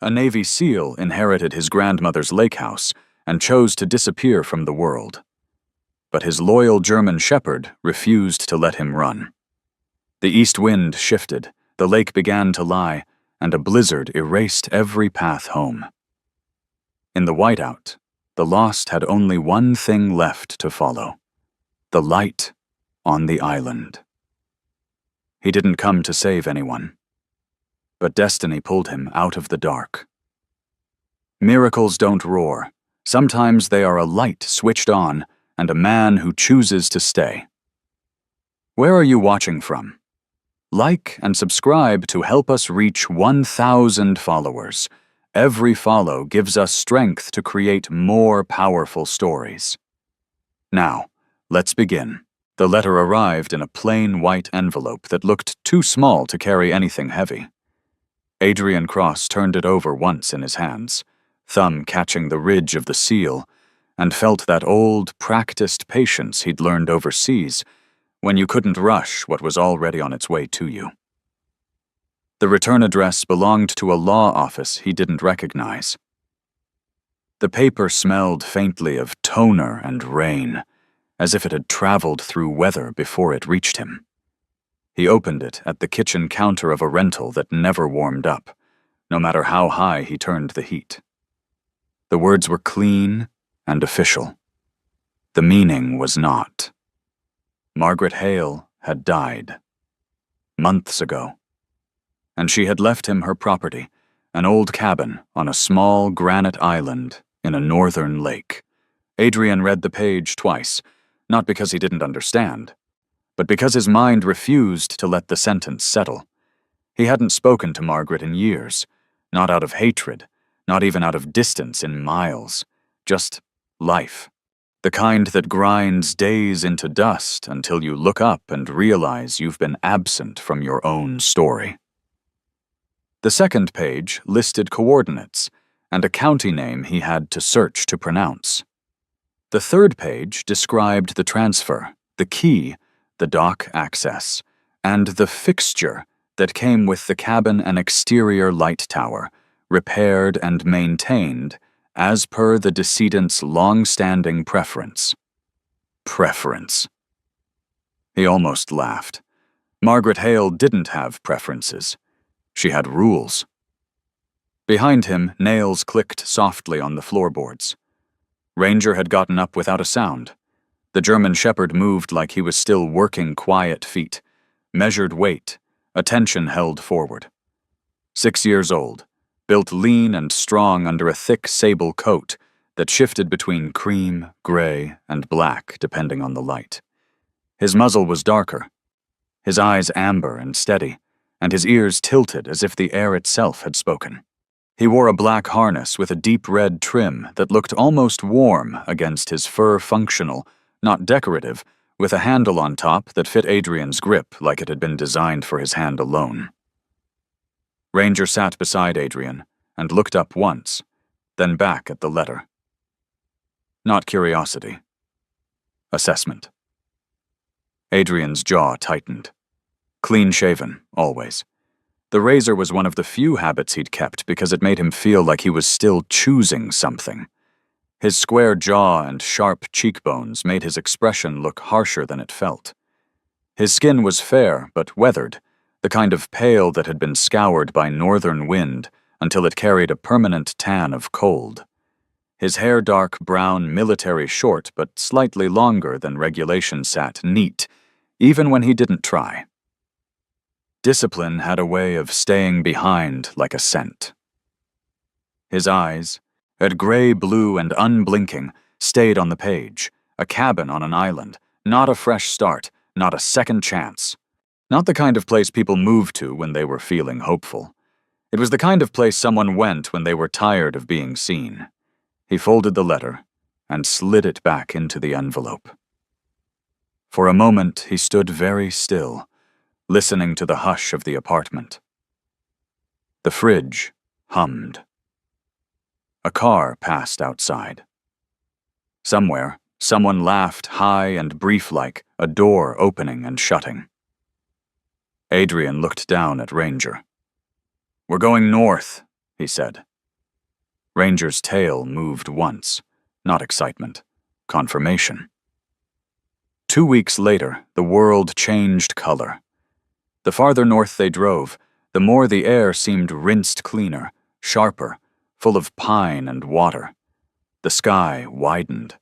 A Navy SEAL inherited his grandmother's lake house and chose to disappear from the world. But his loyal German shepherd refused to let him run. The east wind shifted, the lake began to lie, and a blizzard erased every path home. In the whiteout, the lost had only one thing left to follow: the light on the island. He didn't come to save anyone, but destiny pulled him out of the dark. Miracles don't roar. Sometimes they are a light switched on and a man who chooses to stay. Where are you watching from? Like and subscribe to help us reach 1,000 followers. Every follow gives us strength to create more powerful stories. Now, let's begin. The letter arrived in a plain white envelope that looked too small to carry anything heavy. Adrian Cross turned it over once in his hands, thumb catching the ridge of the seal, and felt that old, practiced patience he'd learned overseas when you couldn't rush what was already on its way to you. The return address belonged to a law office he didn't recognize. The paper smelled faintly of toner and rain, as if it had traveled through weather before it reached him. He opened it at the kitchen counter of a rental that never warmed up, no matter how high he turned the heat. The words were clean and official. The meaning was not. Margaret Hale had died months ago, and she had left him her property, an old cabin on a small granite island in a northern lake. Adrian read the page twice, not because he didn't understand, but because his mind refused to let the sentence settle. He hadn't spoken to Margaret in years, not out of hatred, not even out of distance in miles, just life. The kind that grinds days into dust until you look up and realize you've been absent from your own story. The second page listed coordinates and a county name he had to search to pronounce. The third page described the transfer, the key, the dock access, and the fixture that came with the cabin and exterior light tower, repaired and maintained as per the decedent's long-standing preference. Preference. He almost laughed. Margaret Hale didn't have preferences. She had rules. Behind him, nails clicked softly on the floorboards. Ranger had gotten up without a sound. The German shepherd moved like he was still working quiet feet, measured weight, attention held forward. 6 years old, built lean and strong under a thick sable coat that shifted between cream, gray, and black depending on the light. His muzzle was darker, his eyes amber and steady, and his ears tilted as if the air itself had spoken. He wore a black harness with a deep red trim that looked almost warm against his fur, functional, not decorative, with a handle on top that fit Adrian's grip like it had been designed for his hand alone. Ranger sat beside Adrian and looked up once, then back at the letter. Not curiosity. Assessment. Adrian's jaw tightened. Clean-shaven, always. The razor was one of the few habits he'd kept because it made him feel like he was still choosing something. His square jaw and sharp cheekbones made his expression look harsher than it felt. His skin was fair but weathered, the kind of pale that had been scoured by northern wind until it carried a permanent tan of cold. His hair dark brown, military short but slightly longer than regulation sat neat, even when he didn't try. Discipline had a way of staying behind like a scent. His eyes, at gray-blue and unblinking, stayed on the page, a cabin on an island, not a fresh start, not a second chance. Not the kind of place people moved to when they were feeling hopeful. It was the kind of place someone went when they were tired of being seen. He folded the letter and slid it back into the envelope. For a moment he stood very still, listening to the hush of the apartment. The fridge hummed. A car passed outside. Somewhere, someone laughed high and brief-like, a door opening and shutting. Adrian looked down at Ranger. "We're going north," he said, Ranger's tail moved once. Not excitement. Confirmation. 2 weeks later, the world changed color. The farther north they drove, the more the air seemed rinsed cleaner, sharper, full of pine and water. The sky widened.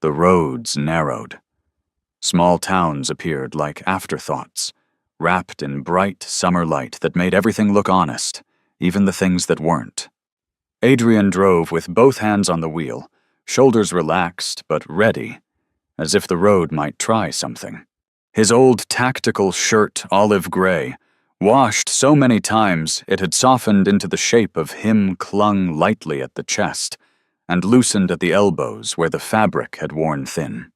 The roads narrowed. Small towns appeared like afterthoughts, wrapped in bright summer light that made everything look honest, even the things that weren't. Adrian drove with both hands on the wheel, shoulders relaxed but ready, as if the road might try something. His old tactical shirt, olive gray, washed so many times it had softened into the shape of him clung lightly at the chest and loosened at the elbows where the fabric had worn thin.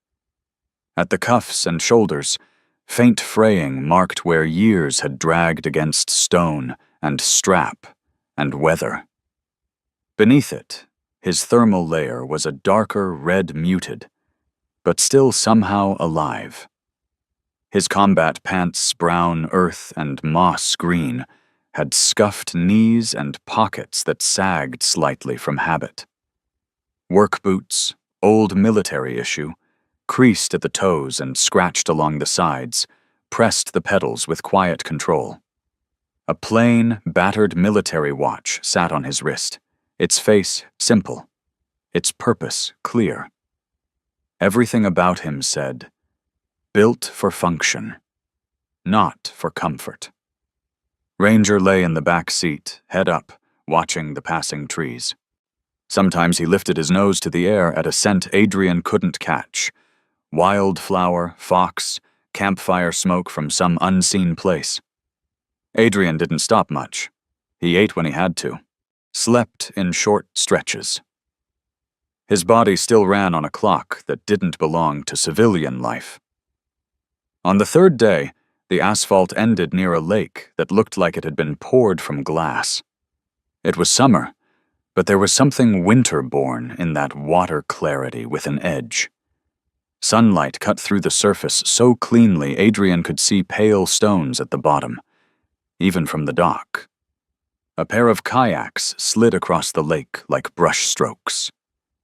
At the cuffs and shoulders, faint fraying marked where years had dragged against stone and strap and weather. Beneath it, his thermal layer was a darker red muted, but still somehow alive. His combat pants, brown earth and moss green, had scuffed knees and pockets that sagged slightly from habit. Work boots, old military issue, creased at the toes and scratched along the sides, pressed the pedals with quiet control. A plain, battered military watch sat on his wrist, its face simple, its purpose clear. Everything about him said, built for function, not for comfort. Ranger lay in the back seat, head up, watching the passing trees. Sometimes he lifted his nose to the air at a scent Adrian couldn't catch. Wildflower, fox, campfire smoke from some unseen place. Adrian didn't stop much. He ate when he had to, slept in short stretches. His body still ran on a clock that didn't belong to civilian life. On the third day, the asphalt ended near a lake that looked like it had been poured from glass. It was summer, but there was something winter-born in that water clarity with an edge. Sunlight cut through the surface so cleanly Adrian could see pale stones at the bottom, even from the dock. A pair of kayaks slid across the lake like brushstrokes.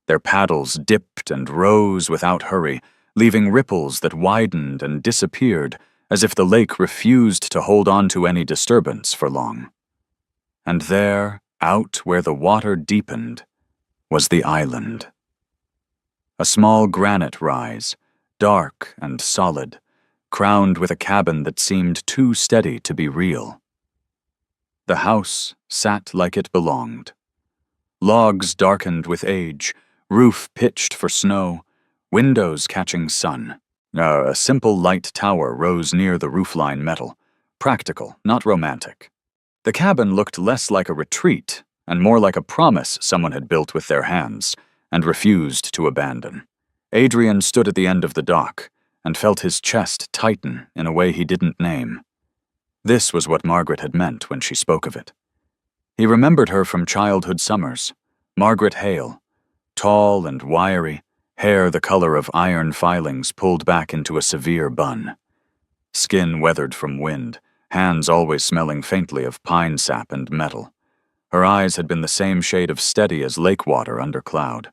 Their paddles dipped and rose without hurry, leaving ripples that widened and disappeared as if the lake refused to hold on to any disturbance for long. And there, out where the water deepened, was the island. A small granite rise, dark and solid, crowned with a cabin that seemed too steady to be real. The house sat like it belonged. Logs darkened with age, roof pitched for snow, windows catching sun. A simple light tower rose near the roofline metal, practical, not romantic. The cabin looked less like a retreat and more like a promise someone had built with their hands and refused to abandon. Adrian stood at the end of the dock and felt his chest tighten in a way he didn't name. This was what Margaret had meant when she spoke of it. He remembered her from childhood summers, Margaret Hale, tall and wiry, hair the color of iron filings pulled back into a severe bun. Skin weathered from wind, hands always smelling faintly of pine sap and metal. Her eyes had been the same shade of steady as lake water under cloud.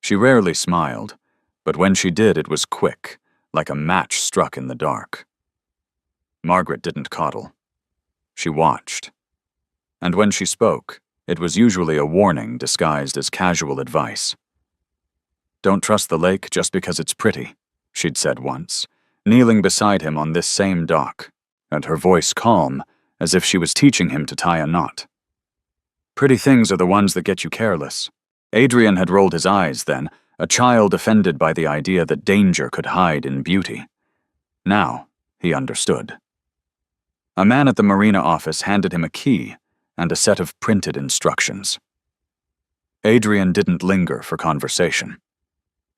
She rarely smiled, but when she did it was quick, like a match struck in the dark. Margaret didn't coddle. She watched. And when she spoke, it was usually a warning disguised as casual advice. "Don't trust the lake just because it's pretty," she'd said once, kneeling beside him on this same dock, and her voice calm, as if she was teaching him to tie a knot. Pretty things are the ones that get you careless. Adrian had rolled his eyes then, a child offended by the idea that danger could hide in beauty. Now, he understood. A man at the marina office handed him a key and a set of printed instructions. Adrian didn't linger for conversation.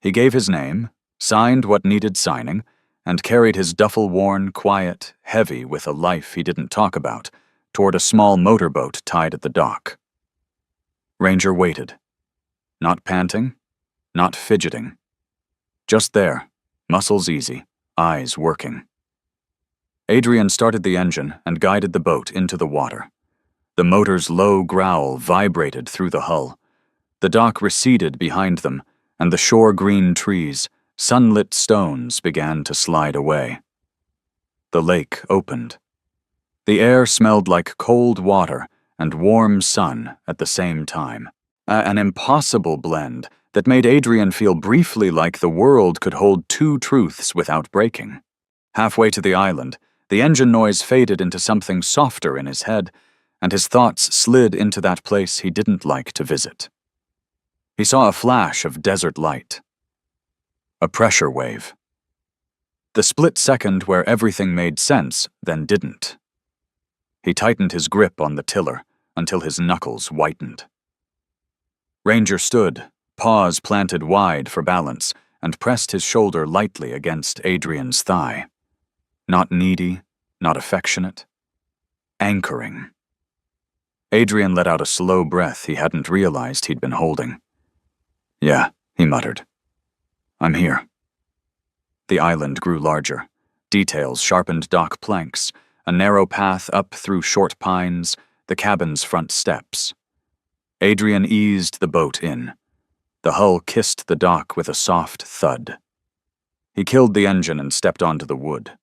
He gave his name, signed what needed signing, and carried his duffel-worn, quiet, heavy with a life he didn't talk about, toward a small motorboat tied at the dock. Ranger waited. Not panting, not fidgeting. Just there, muscles easy, eyes working. Adrian started the engine and guided the boat into the water. The motor's low growl vibrated through the hull, The dock receded behind them, and the shore-green trees, sunlit stones began to slide away. The lake opened. The air smelled like cold water and warm sun at the same time, an impossible blend that made Adrian feel briefly like the world could hold two truths without breaking. Halfway to the island, the engine noise faded into something softer in his head, and his thoughts slid into that place he didn't like to visit. He saw a flash of desert light. A pressure wave. The split second where everything made sense, then didn't. He tightened his grip on the tiller until his knuckles whitened. Ranger stood, paws planted wide for balance, and pressed his shoulder lightly against Adrian's thigh. Not needy, not affectionate. Anchoring. Adrian let out a slow breath he hadn't realized he'd been holding. "Yeah," he muttered. "I'm here." The island grew larger. Details sharpened dock planks, a narrow path up through short pines, the cabin's front steps. Adrian eased the boat in. The hull kissed the dock with a soft thud. He killed the engine and stepped onto the wood.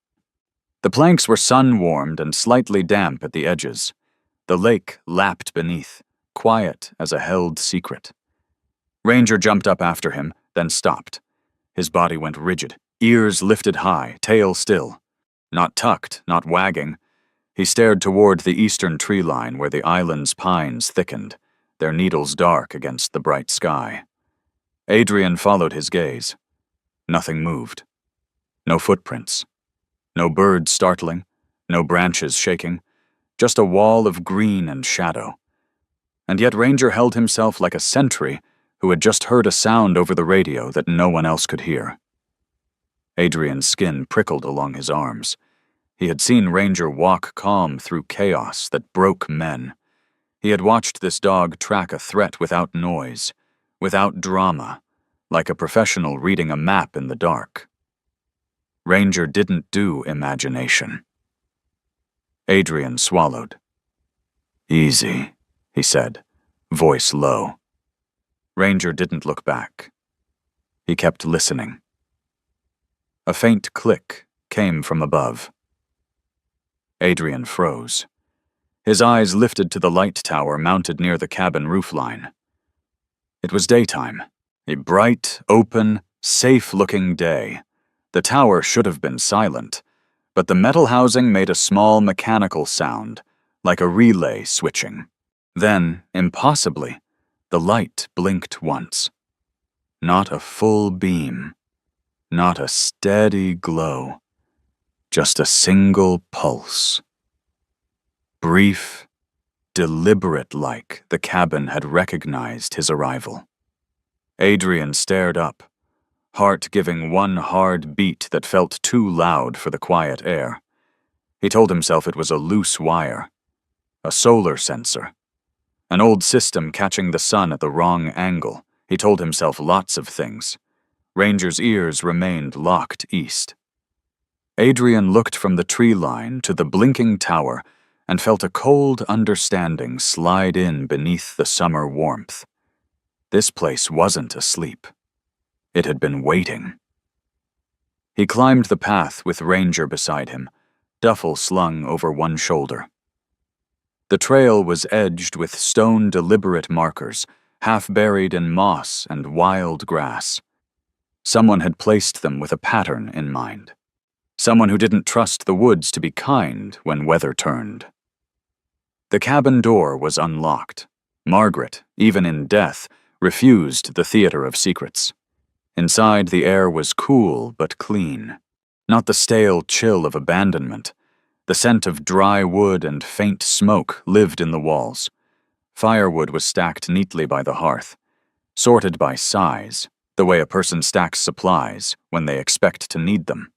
The planks were sun-warmed and slightly damp at the edges. The lake lapped beneath, quiet as a held secret. Ranger jumped up after him, then stopped. His body went rigid, ears lifted high, tail still. Not tucked, not wagging. He stared toward the eastern tree line where the island's pines thickened, their needles dark against the bright sky. Adrian followed his gaze. Nothing moved. No footprints. No birds startling, no branches shaking, just a wall of green and shadow. And yet Ranger held himself like a sentry who had just heard a sound over the radio that no one else could hear. Adrian's skin prickled along his arms. He had seen Ranger walk calm through chaos that broke men. He had watched this dog track a threat without noise, without drama, like a professional reading a map in the dark. Ranger didn't do imagination. Adrian swallowed. "Easy," he said, voice low. Ranger didn't look back. He kept listening. A faint click came from above. Adrian froze. His eyes lifted to the light tower mounted near the cabin roofline. It was daytime, a bright, open, safe-looking day. The tower should have been silent, but the metal housing made a small mechanical sound, like a relay switching. Then, impossibly, the light blinked once. Not a full beam. Not a steady glow. Just a single pulse. Brief, deliberate like the cabin had recognized his arrival. Adrian stared up, heart giving one hard beat that felt too loud for the quiet air. He told himself it was a loose wire, a solar sensor, an old system catching the sun at the wrong angle. He told himself lots of things. Ranger's ears remained locked east. Adrian looked from the tree line to the blinking tower and felt a cold understanding slide in beneath the summer warmth. This place wasn't asleep. It had been waiting. He climbed the path with Ranger beside him, duffel slung over one shoulder. The trail was edged with stone deliberate markers, half buried in moss and wild grass. Someone had placed them with a pattern in mind. Someone who didn't trust the woods to be kind when weather turned. The cabin door was unlocked. Margaret, even in death, refused the theater of secrets. Inside, the air was cool but clean. Not the stale chill of abandonment. The scent of dry wood and faint smoke lived in the walls. Firewood was stacked neatly by the hearth, sorted by size, the way a person stacks supplies when they expect to need them.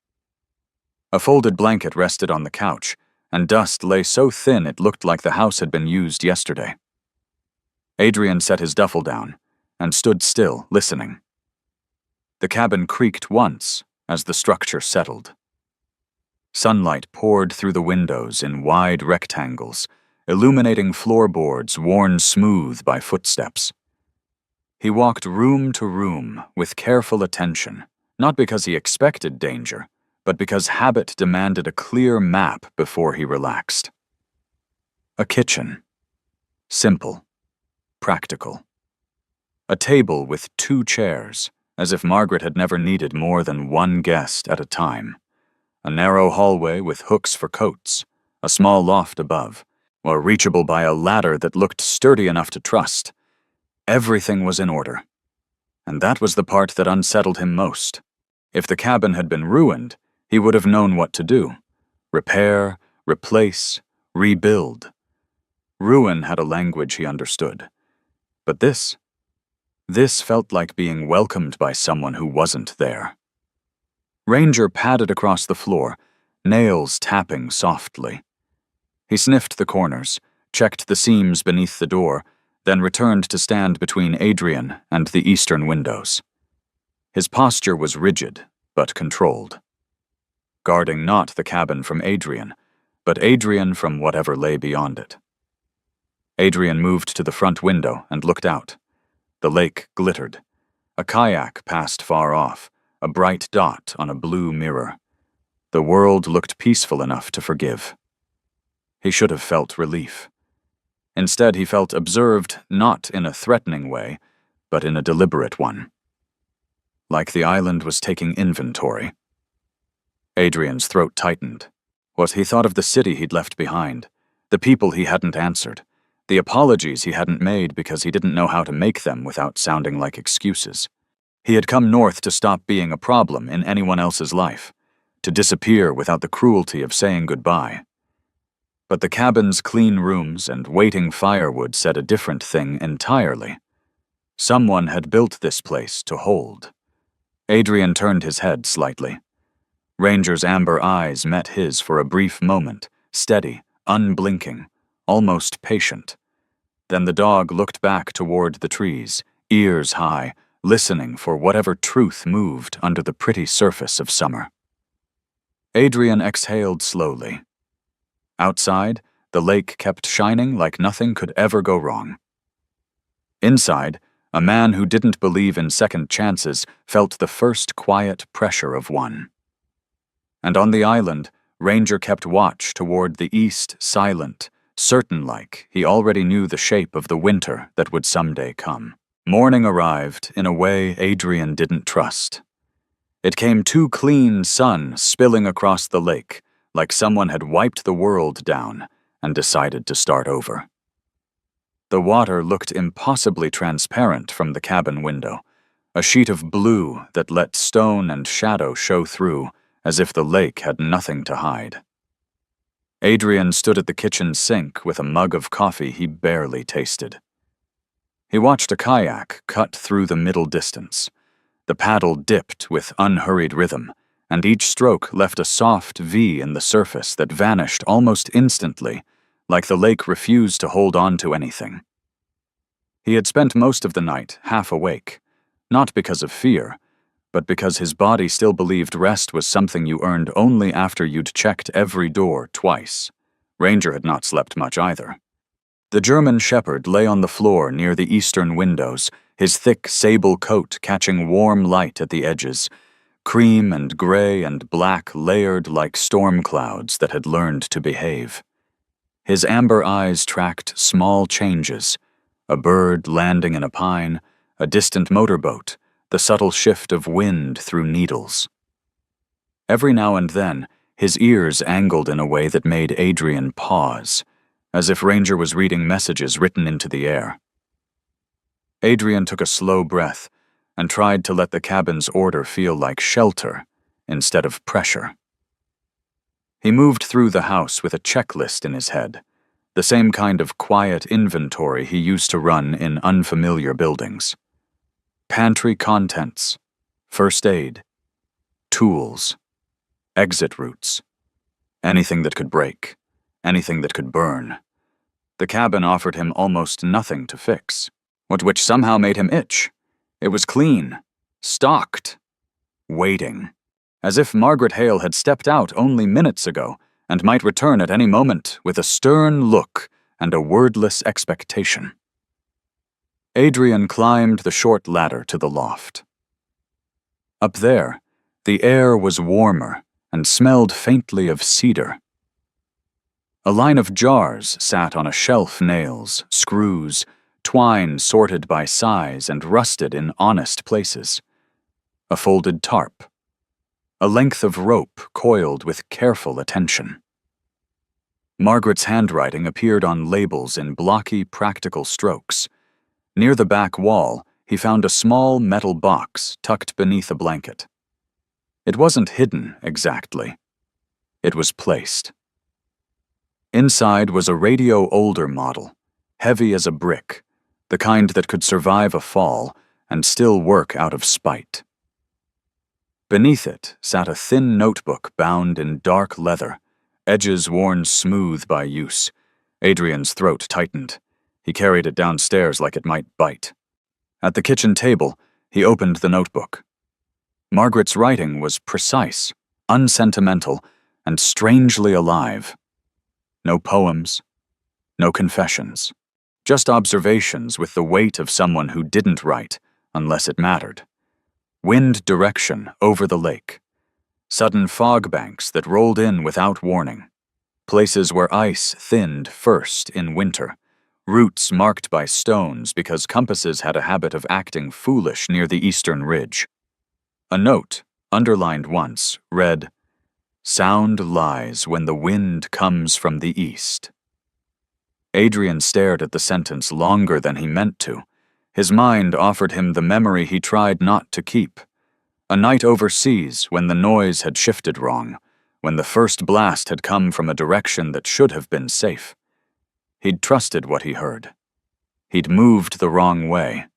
A folded blanket rested on the couch, and dust lay so thin it looked like the house had been used yesterday. Adrian set his duffel down and stood still, listening. The cabin creaked once as the structure settled. Sunlight poured through the windows in wide rectangles, illuminating floorboards worn smooth by footsteps. He walked room to room with careful attention, not because he expected danger, but because habit demanded a clear map before he relaxed. A kitchen. Simple. Practical. A table with 2 chairs, as if Margaret had never needed more than one guest at a time. A narrow hallway with hooks for coats, a small loft above, or reachable by a ladder that looked sturdy enough to trust. Everything was in order. And that was the part that unsettled him most. If the cabin had been ruined, he would have known what to do. Repair, replace, rebuild. Ruin had a language he understood. But this felt like being welcomed by someone who wasn't there. Ranger padded across the floor, nails tapping softly. He sniffed the corners, checked the seams beneath the door, then returned to stand between Adrian and the eastern windows. His posture was rigid, but controlled. Guarding not the cabin from Adrian, but Adrian from whatever lay beyond it. Adrian moved to the front window and looked out. The lake glittered. A kayak passed far off, a bright dot on a blue mirror. The world looked peaceful enough to forgive. He should have felt relief. Instead, he felt observed not in a threatening way, but in a deliberate one. Like the island was taking inventory. Adrian's throat tightened. What he thought of the city he'd left behind, the people he hadn't answered, the apologies he hadn't made because he didn't know how to make them without sounding like excuses. He had come north to stop being a problem in anyone else's life, to disappear without the cruelty of saying goodbye. But the cabin's clean rooms and waiting firewood said a different thing entirely. Someone had built this place to hold. Adrian turned his head slightly. Ranger's amber eyes met his for a brief moment, steady, unblinking, almost patient. Then the dog looked back toward the trees, ears high, listening for whatever truth moved under the pretty surface of summer. Adrian exhaled slowly. Outside, the lake kept shining like nothing could ever go wrong. Inside, a man who didn't believe in second chances felt the first quiet pressure of one. And on the island, Ranger kept watch toward the east, silent, certain-like he already knew the shape of the winter that would someday come. Morning arrived in a way Adrian didn't trust. It came too clean sun spilling across the lake, like someone had wiped the world down and decided to start over. The water looked impossibly transparent from the cabin window, a sheet of blue that let stone and shadow show through, as if the lake had nothing to hide. Adrian stood at the kitchen sink with a mug of coffee he barely tasted. He watched a kayak cut through the middle distance. The paddle dipped with unhurried rhythm, and each stroke left a soft V in the surface that vanished almost instantly, like the lake refused to hold on to anything. He had spent most of the night half awake, not because of fear, but because his body still believed rest was something you earned only after you'd checked every door twice. Ranger had not slept much either. The German shepherd lay on the floor near the eastern windows, his thick sable coat catching warm light at the edges, cream and gray and black layered like storm clouds that had learned to behave. His amber eyes tracked small changes, a bird landing in a pine, a distant motorboat, the subtle shift of wind through needles. Every now and then, his ears angled in a way that made Adrian pause, as if Ranger was reading messages written into the air. Adrian took a slow breath and tried to let the cabin's order feel like shelter instead of pressure. He moved through the house with a checklist in his head, the same kind of quiet inventory he used to run in unfamiliar buildings. Pantry contents, first aid, tools, exit routes, anything that could break, anything that could burn. The cabin offered him almost nothing to fix, which somehow made him itch. It was clean, stocked, waiting, as if Margaret Hale had stepped out only minutes ago and might return at any moment with a stern look and a wordless expectation. Adrian climbed the short ladder to the loft. Up there, the air was warmer and smelled faintly of cedar. A line of jars sat on a shelf, nails, screws, twine sorted by size and rusted in honest places. A folded tarp. A length of rope coiled with careful attention. Margaret's handwriting appeared on labels in blocky, practical strokes. Near the back wall, he found a small metal box tucked beneath a blanket. It wasn't hidden exactly. It was placed. Inside was a radio older model, heavy as a brick, the kind that could survive a fall and still work out of spite. Beneath it sat a thin notebook bound in dark leather, edges worn smooth by use. Adrian's throat tightened. He carried it downstairs like it might bite. At the kitchen table, he opened the notebook. Margaret's writing was precise, unsentimental, and strangely alive. No poems, no confessions, just observations with the weight of someone who didn't write unless it mattered. Wind direction over the lake. Sudden fog banks that rolled in without warning. Places where ice thinned first in winter. Routes marked by stones because compasses had a habit of acting foolish near the eastern ridge. A note, underlined once, read, "Sound lies when the wind comes from the east." Adrian stared at the sentence longer than he meant to. His mind offered him the memory he tried not to keep. A night overseas when the noise had shifted wrong, when the first blast had come from a direction that should have been safe. He'd trusted what he heard. He'd moved the wrong way.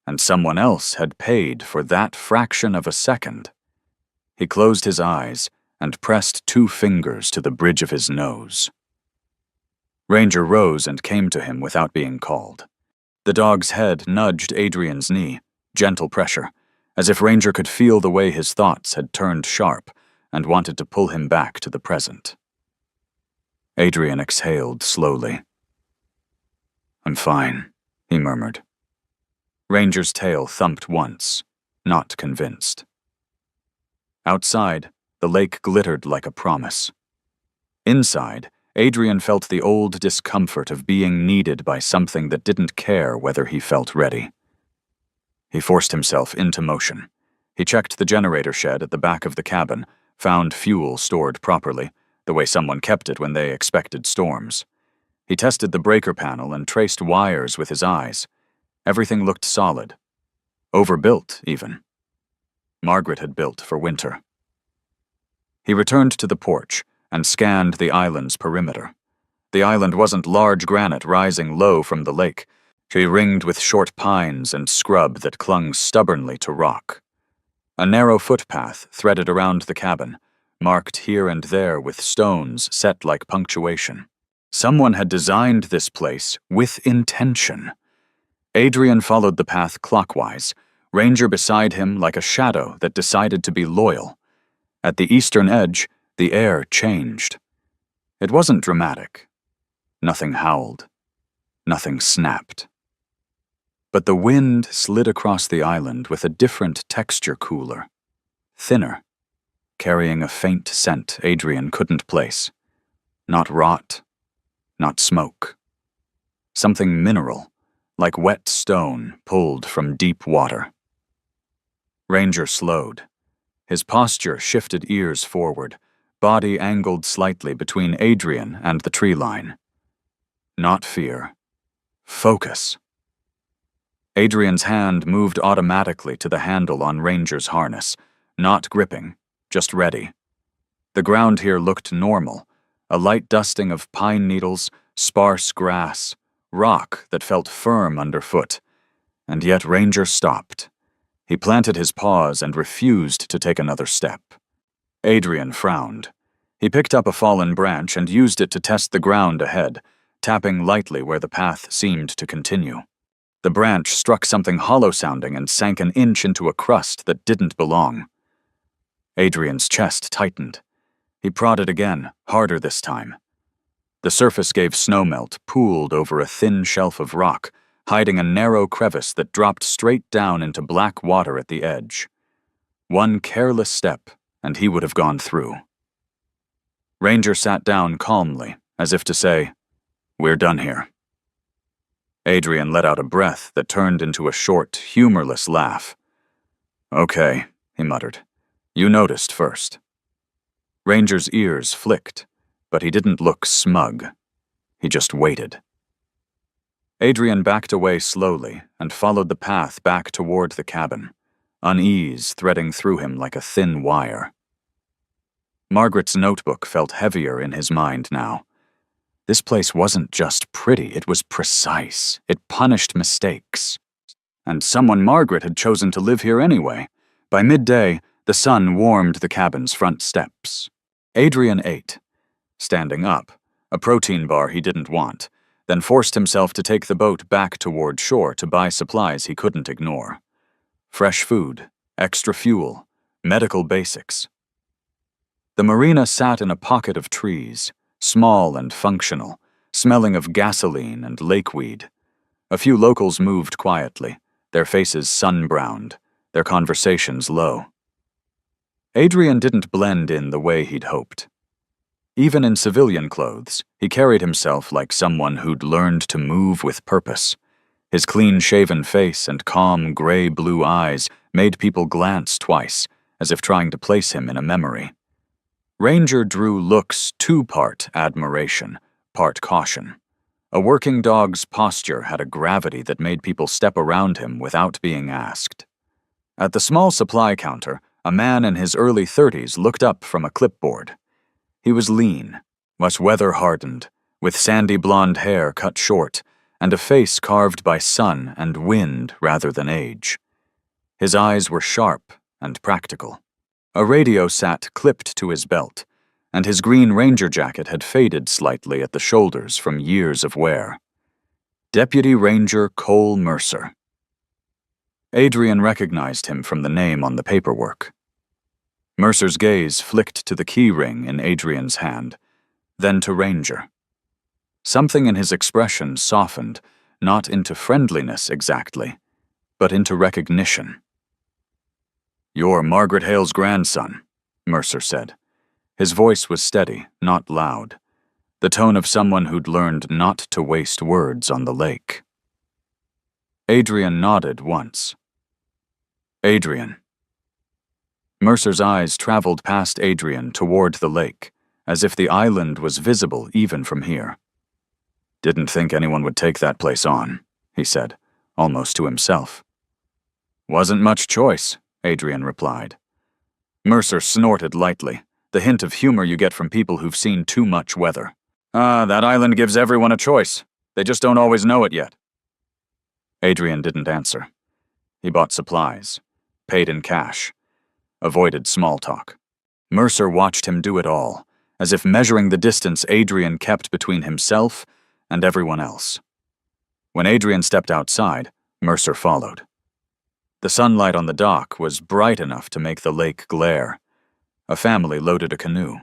And someone else had paid for that fraction of a second. He closed his eyes and pressed 2 fingers to the bridge of his nose. Ranger rose and came to him without being called. The dog's head nudged Adrian's knee, gentle pressure, as if Ranger could feel the way his thoughts had turned sharp and wanted to pull him back to the present. Adrian exhaled slowly. "I'm fine," he murmured. Ranger's tail thumped once, not convinced. Outside, the lake glittered like a promise. Inside, Adrian felt the old discomfort of being needed by something that didn't care whether he felt ready. He forced himself into motion. He checked the generator shed at the back of the cabin, found fuel stored properly, the way someone kept it when they expected storms. He tested the breaker panel and traced wires with his eyes. Everything looked solid. Overbuilt, even. Margaret had built for winter. He returned to the porch and scanned the island's perimeter. The island wasn't large granite rising low from the lake, ringed with short pines and scrub that clung stubbornly to rock. A narrow footpath threaded around the cabin, marked here and there with stones set like punctuation. Someone had designed this place with intention. Adrian followed the path clockwise, Ranger beside him like a shadow that decided to be loyal. At the eastern edge, the air changed. It wasn't dramatic. Nothing howled. Nothing snapped. But the wind slid across the island with a different texture cooler. Thinner, carrying a faint scent Adrian couldn't place. Not rot, not smoke. Something mineral, like wet stone pulled from deep water. Ranger slowed. His posture shifted ears forward, body angled slightly between Adrian and the tree line. Not fear. Focus. Adrian's hand moved automatically to the handle on Ranger's harness, not gripping, just ready. The ground here looked normal, a light dusting of pine needles, sparse grass, rock that felt firm underfoot. And yet Ranger stopped. He planted his paws and refused to take another step. Adrian frowned. He picked up a fallen branch and used it to test the ground ahead, tapping lightly where the path seemed to continue. The branch struck something hollow-sounding and sank an inch into a crust that didn't belong. Adrian's chest tightened. He prodded again, harder this time. The surface gave snowmelt, pooled over a thin shelf of rock, hiding a narrow crevice that dropped straight down into black water at the edge. One careless step, and he would have gone through. Ranger sat down calmly, as if to say, "We're done here." Adrian let out a breath that turned into a short, humorless laugh. "Okay," he muttered. "You noticed first." Ranger's ears flicked, but he didn't look smug. He just waited. Adrian backed away slowly and followed the path back toward the cabin, unease threading through him like a thin wire. Margaret's notebook felt heavier in his mind now. This place wasn't just pretty, it was precise. It punished mistakes. And someone Margaret had chosen to live here anyway. By midday, the sun warmed the cabin's front steps. Adrian ate, standing up, a protein bar he didn't want, then forced himself to take the boat back toward shore to buy supplies he couldn't ignore. Fresh food, extra fuel, medical basics. The marina sat in a pocket of trees, small and functional, smelling of gasoline and lakeweed. A few locals moved quietly, their faces sun-browned, their conversations low. Adrian didn't blend in the way he'd hoped. Even in civilian clothes, he carried himself like someone who'd learned to move with purpose. His clean-shaven face and calm gray-blue eyes made people glance twice, as if trying to place him in a memory. Ranger drew looks two-part admiration, part caution. A working dog's posture had a gravity that made people step around him without being asked. At the small supply counter, a man in his early 30s looked up from a clipboard. He was lean, was weather-hardened, with sandy blonde hair cut short, and a face carved by sun and wind rather than age. His eyes were sharp and practical. A radio sat clipped to his belt, and his green ranger jacket had faded slightly at the shoulders from years of wear. Deputy Ranger Cole Mercer. Adrian recognized him from the name on the paperwork. Mercer's gaze flicked to the key ring in Adrian's hand, then to Ranger. Something in his expression softened, not into friendliness exactly, but into recognition. "You're Margaret Hale's grandson," Mercer said. His voice was steady, not loud, the tone of someone who'd learned not to waste words on the lake. Adrian nodded once. "Adrian." Mercer's eyes traveled past Adrian toward the lake, as if the island was visible even from here. "Didn't think anyone would take that place on," he said, almost to himself. "Wasn't much choice," Adrian replied. Mercer snorted lightly, the hint of humor you get from people who've seen too much weather. That island gives everyone a choice. They just don't always know it yet." Adrian didn't answer. He bought supplies, paid in cash, avoided small talk. Mercer watched him do it all, as if measuring the distance Adrian kept between himself and everyone else. When Adrian stepped outside, Mercer followed. The sunlight on the dock was bright enough to make the lake glare. A family loaded a canoe.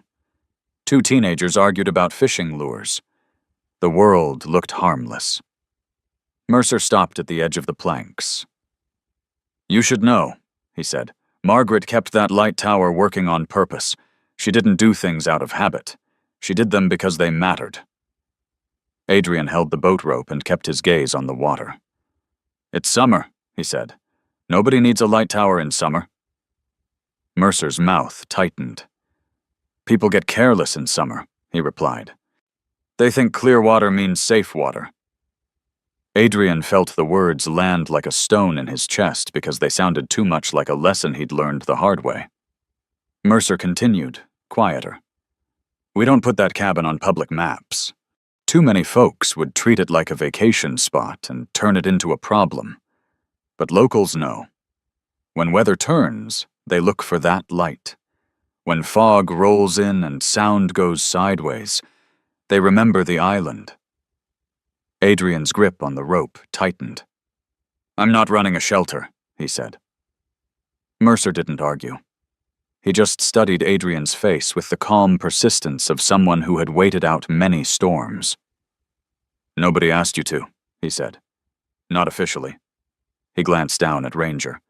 2 teenagers argued about fishing lures. The world looked harmless. Mercer stopped at the edge of the planks. "You should know," he said. "Margaret kept that light tower working on purpose. She didn't do things out of habit. She did them because they mattered." Adrian held the boat rope and kept his gaze on the water. "It's summer," he said. "Nobody needs a light tower in summer." Mercer's mouth tightened. "People get careless in summer," he replied. "They think clear water means safe water." Adrian felt the words land like a stone in his chest because they sounded too much like a lesson he'd learned the hard way. Mercer continued, quieter. "We don't put that cabin on public maps. Too many folks would treat it like a vacation spot and turn it into a problem. But locals know. When weather turns, they look for that light. When fog rolls in and sound goes sideways, they remember the island." Adrian's grip on the rope tightened. "I'm not running a shelter," he said. Mercer didn't argue. He just studied Adrian's face with the calm persistence of someone who had waited out many storms. "Nobody asked you to," he said. Not officially. He glanced down at Ranger.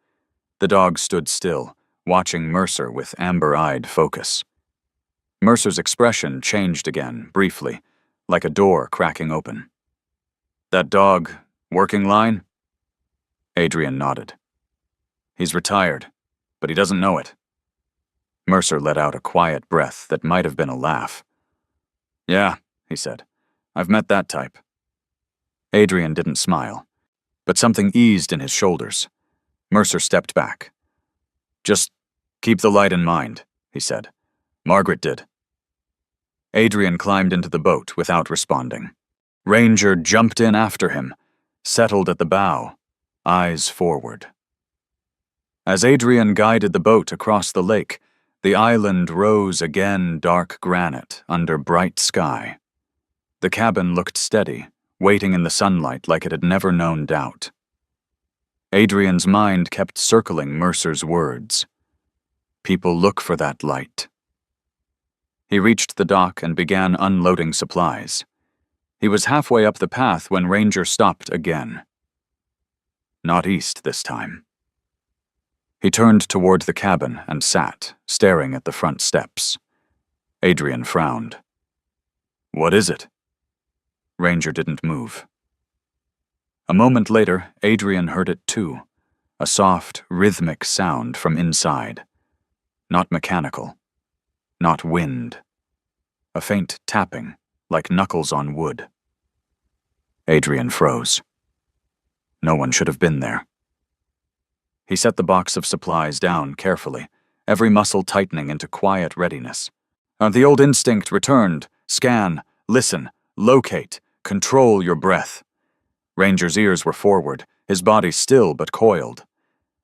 The dog stood still, watching Mercer with amber-eyed focus. Mercer's expression changed again, briefly, like a door cracking open. That dog, working line? Adrian nodded. He's retired, but he doesn't know it. Mercer let out a quiet breath that might have been a laugh. Yeah, he said. I've met that type. Adrian didn't smile, but something eased in his shoulders. Mercer stepped back. Just keep the light in mind, he said. Margaret did. Adrian climbed into the boat without responding. Ranger jumped in after him, settled at the bow, eyes forward. As Adrian guided the boat across the lake, the island rose again dark granite under bright sky. The cabin looked steady, waiting in the sunlight like it had never known doubt. Adrian's mind kept circling Mercer's words. People look for that light. He reached the dock and began unloading supplies. He was halfway up the path when Ranger stopped again. Not east this time. He turned toward the cabin and sat, staring at the front steps. Adrian frowned. What is it? Ranger didn't move. A moment later, Adrian heard it too, a soft, rhythmic sound from inside. Not mechanical. Not wind. A faint tapping, like knuckles on wood. Adrian froze. No one should have been there. He set the box of supplies down carefully, every muscle tightening into quiet readiness. The old instinct returned. Scan, listen, locate, control your breath. Ranger's ears were forward, his body still but coiled.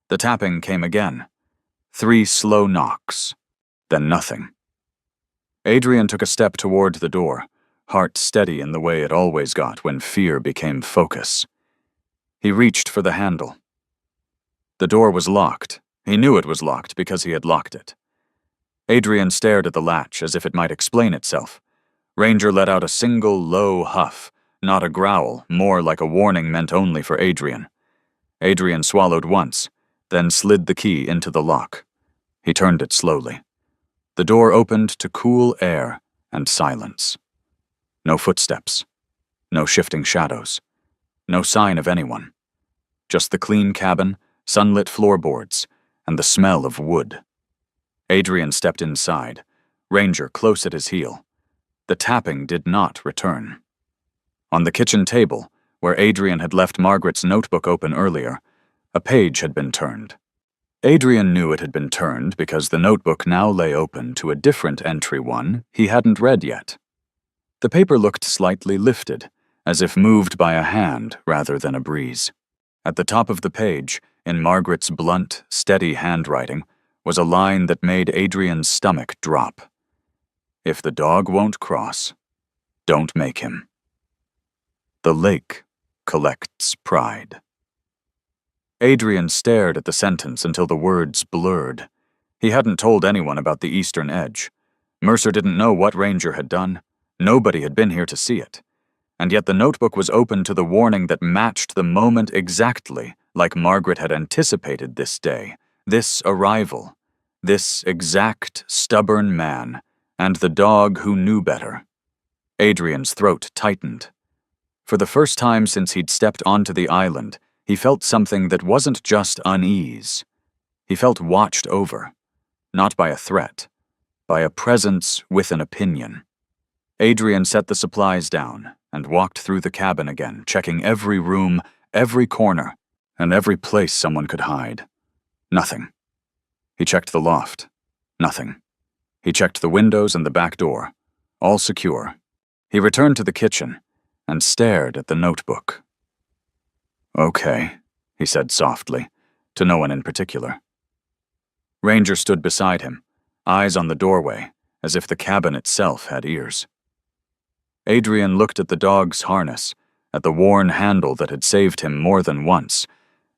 The tapping came again. 3 slow knocks, then nothing. Adrian took a step toward the door, heart steady in the way it always got when fear became focus. He reached for the handle. The door was locked. He knew it was locked because he had locked it. Adrian stared at the latch as if it might explain itself. Ranger let out a single low huff, not a growl, more like a warning meant only for Adrian. Adrian swallowed once, then slid the key into the lock. He turned it slowly. The door opened to cool air and silence. No footsteps. No shifting shadows. No sign of anyone. Just the clean cabin, sunlit floorboards, and the smell of wood. Adrian stepped inside, Ranger close at his heel. The tapping did not return. On the kitchen table, where Adrian had left Margaret's notebook open earlier, a page had been turned. Adrian knew it had been turned because the notebook now lay open to a different entry one he hadn't read yet. The paper looked slightly lifted, as if moved by a hand rather than a breeze. At the top of the page, in Margaret's blunt, steady handwriting, was a line that made Adrian's stomach drop. If the dog won't cross, don't make him. The lake collects pride. Adrian stared at the sentence until the words blurred. He hadn't told anyone about the eastern edge. Mercer didn't know what Ranger had done. Nobody had been here to see it. And yet the notebook was open to the warning that matched the moment exactly, like Margaret had anticipated this day, this arrival, this exact, stubborn man, and the dog who knew better. Adrian's throat tightened. For the first time since he'd stepped onto the island, he felt something that wasn't just unease. He felt watched over, not by a threat, by a presence with an opinion. Adrian set the supplies down and walked through the cabin again, checking every room, every corner, and every place someone could hide. Nothing. He checked the loft. Nothing. He checked the windows and the back door. All secure. He returned to the kitchen and stared at the notebook. Okay, he said softly, to no one in particular. Ranger stood beside him, eyes on the doorway, as if the cabin itself had ears. Adrian looked at the dog's harness, at the worn handle that had saved him more than once,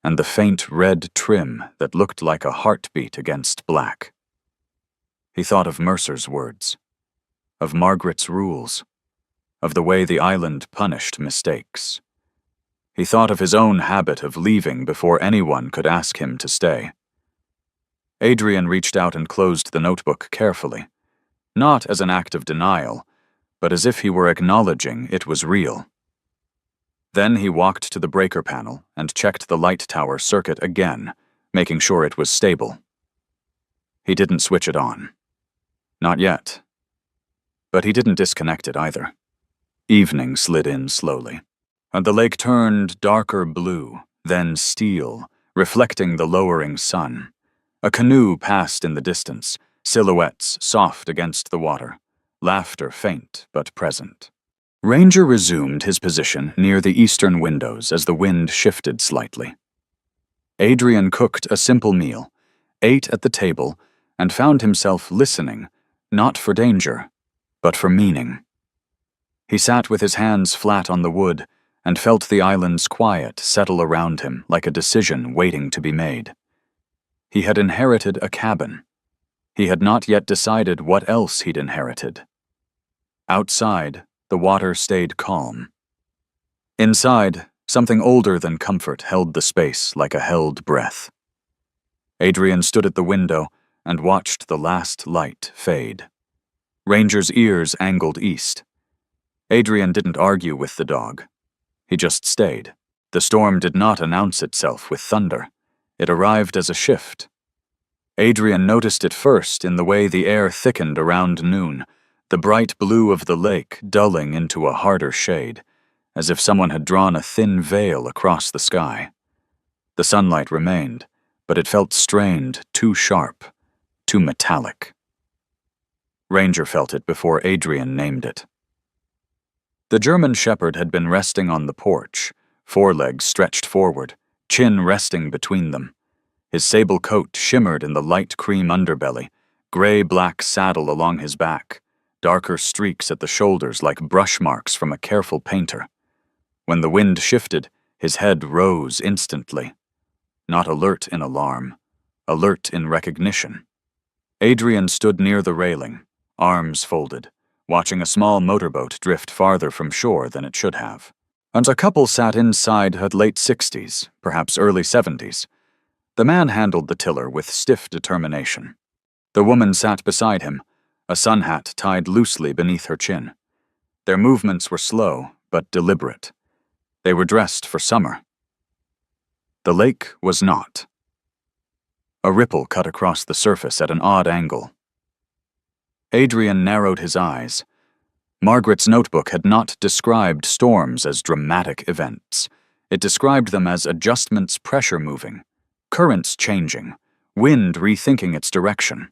and the faint red trim that looked like a heartbeat against black. He thought of Mercer's words, of Margaret's rules, of the way the island punished mistakes. He thought of his own habit of leaving before anyone could ask him to stay. Adrian reached out and closed the notebook carefully, not as an act of denial, but as if he were acknowledging it was real. Then he walked to the breaker panel and checked the light tower circuit again, making sure it was stable. He didn't switch it on. Not yet. But he didn't disconnect it either. Evening slid in slowly, and the lake turned darker blue, then steel, reflecting the lowering sun. A canoe passed in the distance, silhouettes soft against the water, laughter faint but present. Ranger resumed his position near the eastern windows as the wind shifted slightly. Adrian cooked a simple meal, ate at the table, and found himself listening, not for danger, but for meaning. He sat with his hands flat on the wood and felt the island's quiet settle around him like a decision waiting to be made. He had inherited a cabin. He had not yet decided what else he'd inherited. Outside, the water stayed calm. Inside, something older than comfort held the space like a held breath. Adrian stood at the window and watched the last light fade. Ranger's ears angled east. Adrian didn't argue with the dog. He just stayed. The storm did not announce itself with thunder. It arrived as a shift. Adrian noticed it first in the way the air thickened around noon, the bright blue of the lake dulling into a harder shade, as if someone had drawn a thin veil across the sky. The sunlight remained, but it felt strained, too sharp, too metallic. Ranger felt it before Adrian named it. The German Shepherd had been resting on the porch, forelegs stretched forward, chin resting between them. His sable coat shimmered in the light cream underbelly, gray-black saddle along his back, darker streaks at the shoulders like brush marks from a careful painter. When the wind shifted, his head rose instantly. Not alert in alarm, alert in recognition. Adrian stood near the railing, arms folded, watching a small motorboat drift farther from shore than it should have. And a couple sat inside at late 60s, perhaps early 70s. The man handled the tiller with stiff determination. The woman sat beside him, a sun hat tied loosely beneath her chin. Their movements were slow, but deliberate. They were dressed for summer. The lake was not. A ripple cut across the surface at an odd angle. Adrian narrowed his eyes. Margaret's notebook had not described storms as dramatic events. It described them as adjustments, pressure moving, currents changing, wind rethinking its direction.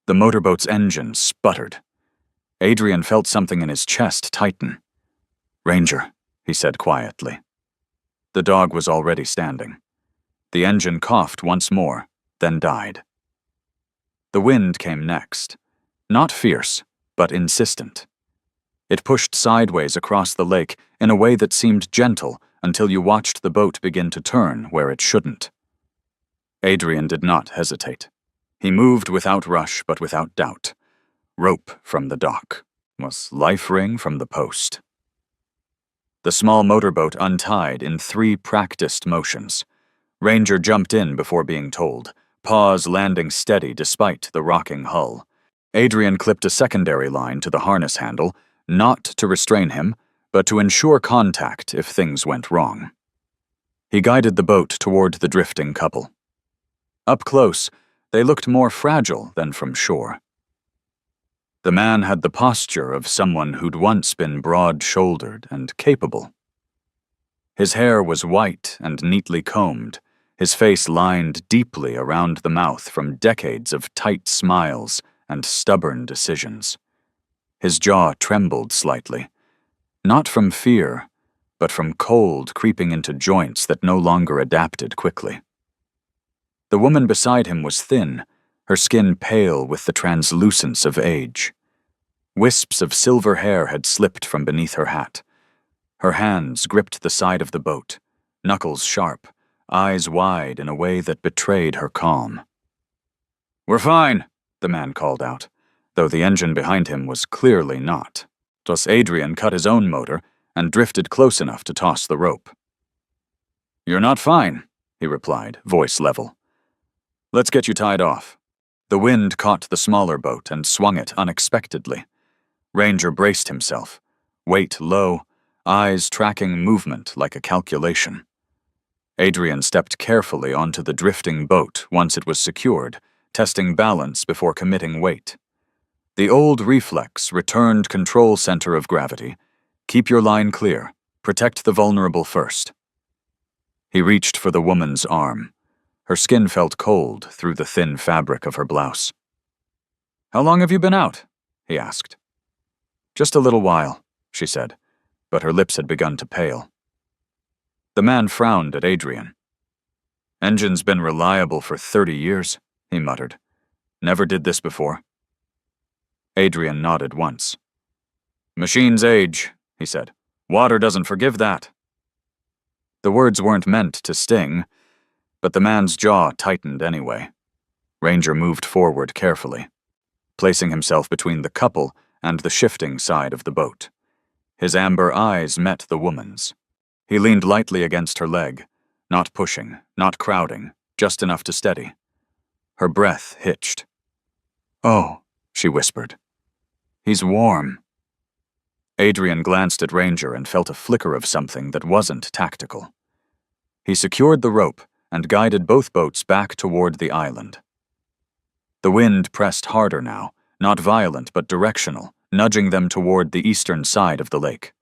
The motorboat's engine sputtered. Adrian felt something in his chest tighten. "Ranger," he said quietly. The dog was already standing. The engine coughed once more, then died. The wind came next. Not fierce, but insistent. It pushed sideways across the lake in a way that seemed gentle until you watched the boat begin to turn where it shouldn't. Adrian did not hesitate. He moved without rush but without doubt. Rope from the dock. Was life ring from the post. The small motorboat untied in 3 practiced motions. Ranger jumped in before being told, paws landing steady despite the rocking hull. Adrian clipped a secondary line to the harness handle, not to restrain him, but to ensure contact if things went wrong. He guided the boat toward the drifting couple. Up close, they looked more fragile than from shore. The man had the posture of someone who'd once been broad-shouldered and capable. His hair was white and neatly combed, his face lined deeply around the mouth from decades of tight smiles and stubborn decisions. His jaw trembled slightly, not from fear, but from cold creeping into joints that no longer adapted quickly. The woman beside him was thin, her skin pale with the translucence of age. Wisps of silver hair had slipped from beneath her hat. Her hands gripped the side of the boat, knuckles sharp, eyes wide in a way that betrayed her calm. "We're fine," the man called out, though the engine behind him was clearly not. Thus Adrian cut his own motor and drifted close enough to toss the rope. "You're not fine," he replied, voice level. "Let's get you tied off." The wind caught the smaller boat and swung it unexpectedly. Ranger braced himself, weight low, eyes tracking movement like a calculation. Adrian stepped carefully onto the drifting boat once it was secured, testing balance before committing weight. The old reflex returned control center of gravity. Keep your line clear. Protect the vulnerable first. He reached for the woman's arm. Her skin felt cold through the thin fabric of her blouse. "How long have you been out?" he asked. "Just a little while," she said, but her lips had begun to pale. The man frowned at Adrian. "Engine's been reliable for 30 years, he muttered. "Never did this before." Adrian nodded once. "Machines age," he said. "Water doesn't forgive that." The words weren't meant to sting, but the man's jaw tightened anyway. Ranger moved forward carefully, placing himself between the couple and the shifting side of the boat. His amber eyes met the woman's. He leaned lightly against her leg, not pushing, not crowding, just enough to steady. Her breath hitched. "Oh," she whispered. "He's warm." Adrian glanced at Ranger and felt a flicker of something that wasn't tactical. He secured the rope and guided both boats back toward the island. The wind pressed harder now, not violent but directional, nudging them toward the eastern side of the lake.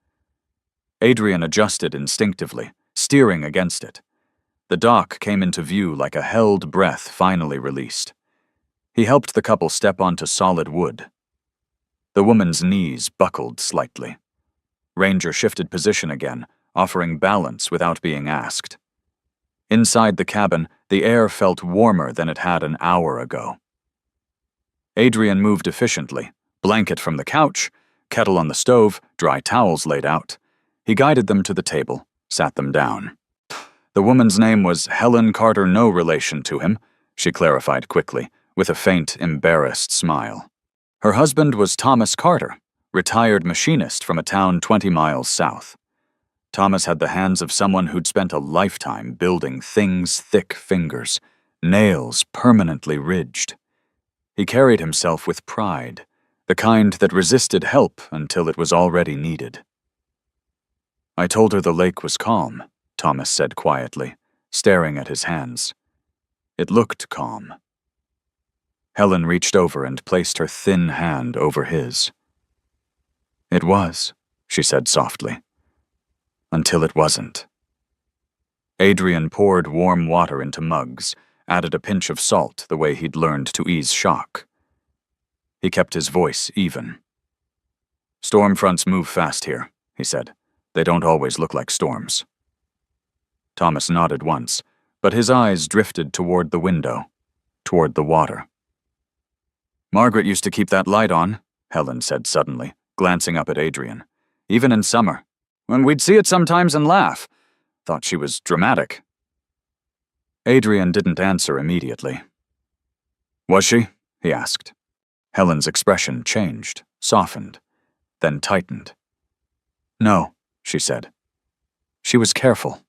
Adrian adjusted instinctively, steering against it. The dock came into view like a held breath finally released. He helped the couple step onto solid wood. The woman's knees buckled slightly. Ranger shifted position again, offering balance without being asked. Inside the cabin, the air felt warmer than it had an hour ago. Adrian moved efficiently, blanket from the couch, kettle on the stove, dry towels laid out. He guided them to the table, sat them down. The woman's name was Helen Carter, no relation to him, she clarified quickly, with a faint, embarrassed smile. Her husband was Thomas Carter, retired machinist from a town 20 miles south. Thomas had the hands of someone who'd spent a lifetime building things' thick fingers, nails permanently ridged. He carried himself with pride, the kind that resisted help until it was already needed. "I told her the lake was calm," Thomas said quietly, staring at his hands. It looked calm. Helen reached over and placed her thin hand over his. "It was," she said softly. "Until it wasn't." Adrian poured warm water into mugs, added a pinch of salt the way he'd learned to ease shock. He kept his voice even. "Storm fronts move fast here," he said. "They don't always look like storms." Thomas nodded once, but his eyes drifted toward the window, toward the water. "Margaret used to keep that light on," Helen said suddenly, glancing up at Adrian. "Even in summer. When we'd see it sometimes and laugh. Thought she was dramatic." Adrian didn't answer immediately. "Was she?" he asked. Helen's expression changed, softened, then tightened. "No," she said. She was careful.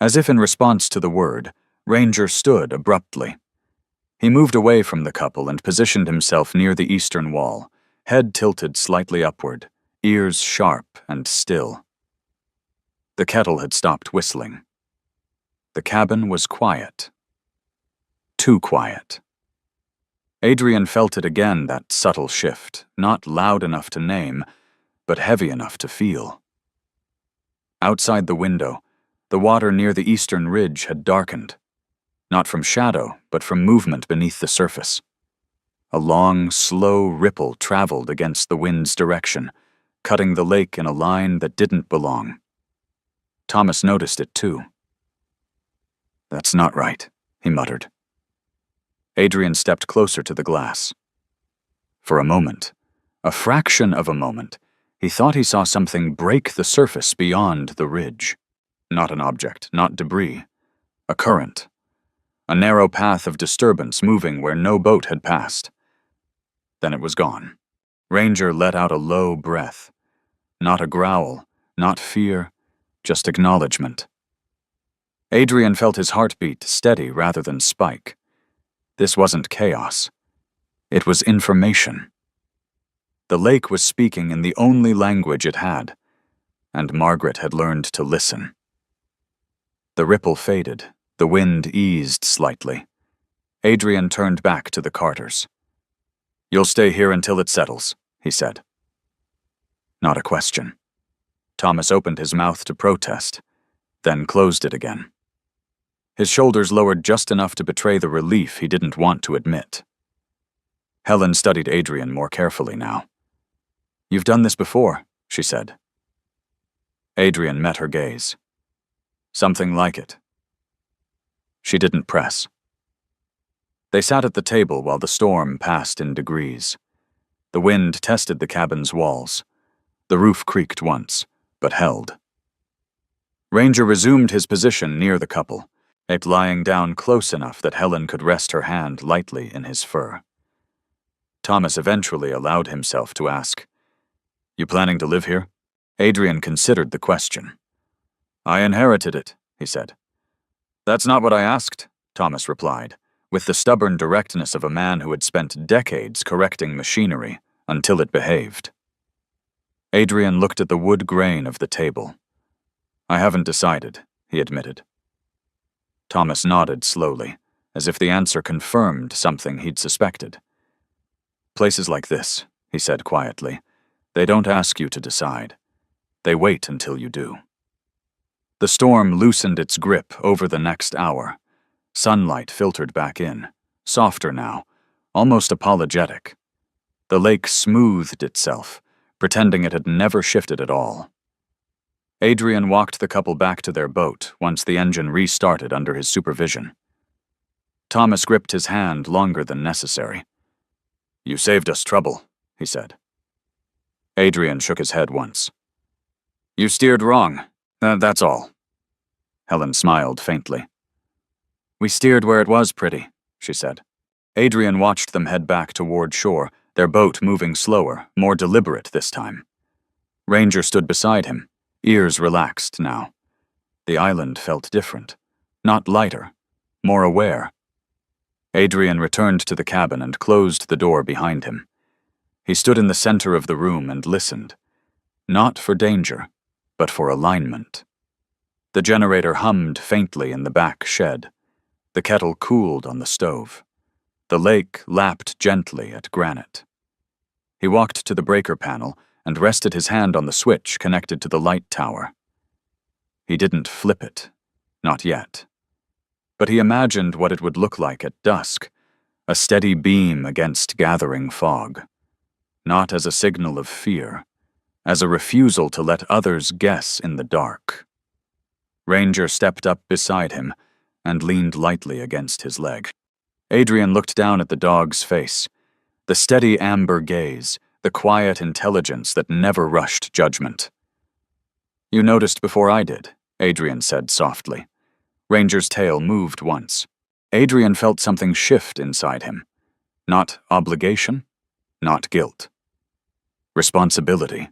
As if in response to the word, Ranger stood abruptly. He moved away from the couple and positioned himself near the eastern wall, head tilted slightly upward, ears sharp and still. The kettle had stopped whistling. The cabin was quiet. Too quiet. Adrian felt it again, that subtle shift, not loud enough to name, but heavy enough to feel. Outside the window, the water near the eastern ridge had darkened, not from shadow, but from movement beneath the surface. A long, slow ripple traveled against the wind's direction, cutting the lake in a line that didn't belong. Thomas noticed it too. "That's not right," he muttered. Adrian stepped closer to the glass. For a moment, a fraction of a moment, he thought he saw something break the surface beyond the ridge. Not an object, not debris. A current. A narrow path of disturbance moving where no boat had passed. Then it was gone. Ranger let out a low breath. Not a growl, not fear, just acknowledgement. Adrian felt his heartbeat steady rather than spike. This wasn't chaos. It was information. The lake was speaking in the only language it had, and Margaret had learned to listen. The ripple faded, the wind eased slightly. Adrian turned back to the Carters. "You'll stay here until it settles," he said. Not a question. Thomas opened his mouth to protest, then closed it again. His shoulders lowered just enough to betray the relief he didn't want to admit. Helen studied Adrian more carefully now. "You've done this before," she said. Adrian met her gaze. "Something like it." She didn't press. They sat at the table while the storm passed in degrees. The wind tested the cabin's walls. The roof creaked once, but held. Ranger resumed his position near the couple, lying down close enough that Helen could rest her hand lightly in his fur. Thomas eventually allowed himself to ask, "You planning to live here?" Adrian considered the question. "I inherited it," he said. "That's not what I asked," Thomas replied, with the stubborn directness of a man who had spent decades correcting machinery until it behaved. Adrian looked at the wood grain of the table. "I haven't decided," he admitted. Thomas nodded slowly, as if the answer confirmed something he'd suspected. "Places like this," he said quietly, "they don't ask you to decide. They wait until you do." The storm loosened its grip over the next hour. Sunlight filtered back in, softer now, almost apologetic. The lake smoothed itself, pretending it had never shifted at all. Adrian walked the couple back to their boat once the engine restarted under his supervision. Thomas gripped his hand longer than necessary. "You saved us trouble," he said. Adrian shook his head once. "You steered wrong. That's all." Helen smiled faintly. "We steered where it was pretty," she said. Adrian watched them head back toward shore, their boat moving slower, more deliberate this time. Ranger stood beside him, ears relaxed now. The island felt different, not lighter, more aware. Adrian returned to the cabin and closed the door behind him. He stood in the center of the room and listened, not for danger, but for alignment. The generator hummed faintly in the back shed. The kettle cooled on the stove. The lake lapped gently at granite. He walked to the breaker panel and rested his hand on the switch connected to the light tower. He didn't flip it, not yet. But he imagined what it would look like at dusk, a steady beam against gathering fog. Not as a signal of fear, as a refusal to let others guess in the dark. Ranger stepped up beside him and leaned lightly against his leg. Adrian looked down at the dog's face, the steady amber gaze, the quiet intelligence that never rushed judgment. "You noticed before I did," Adrian said softly. Ranger's tail moved once. Adrian felt something shift inside him. Not obligation, not guilt. Responsibility.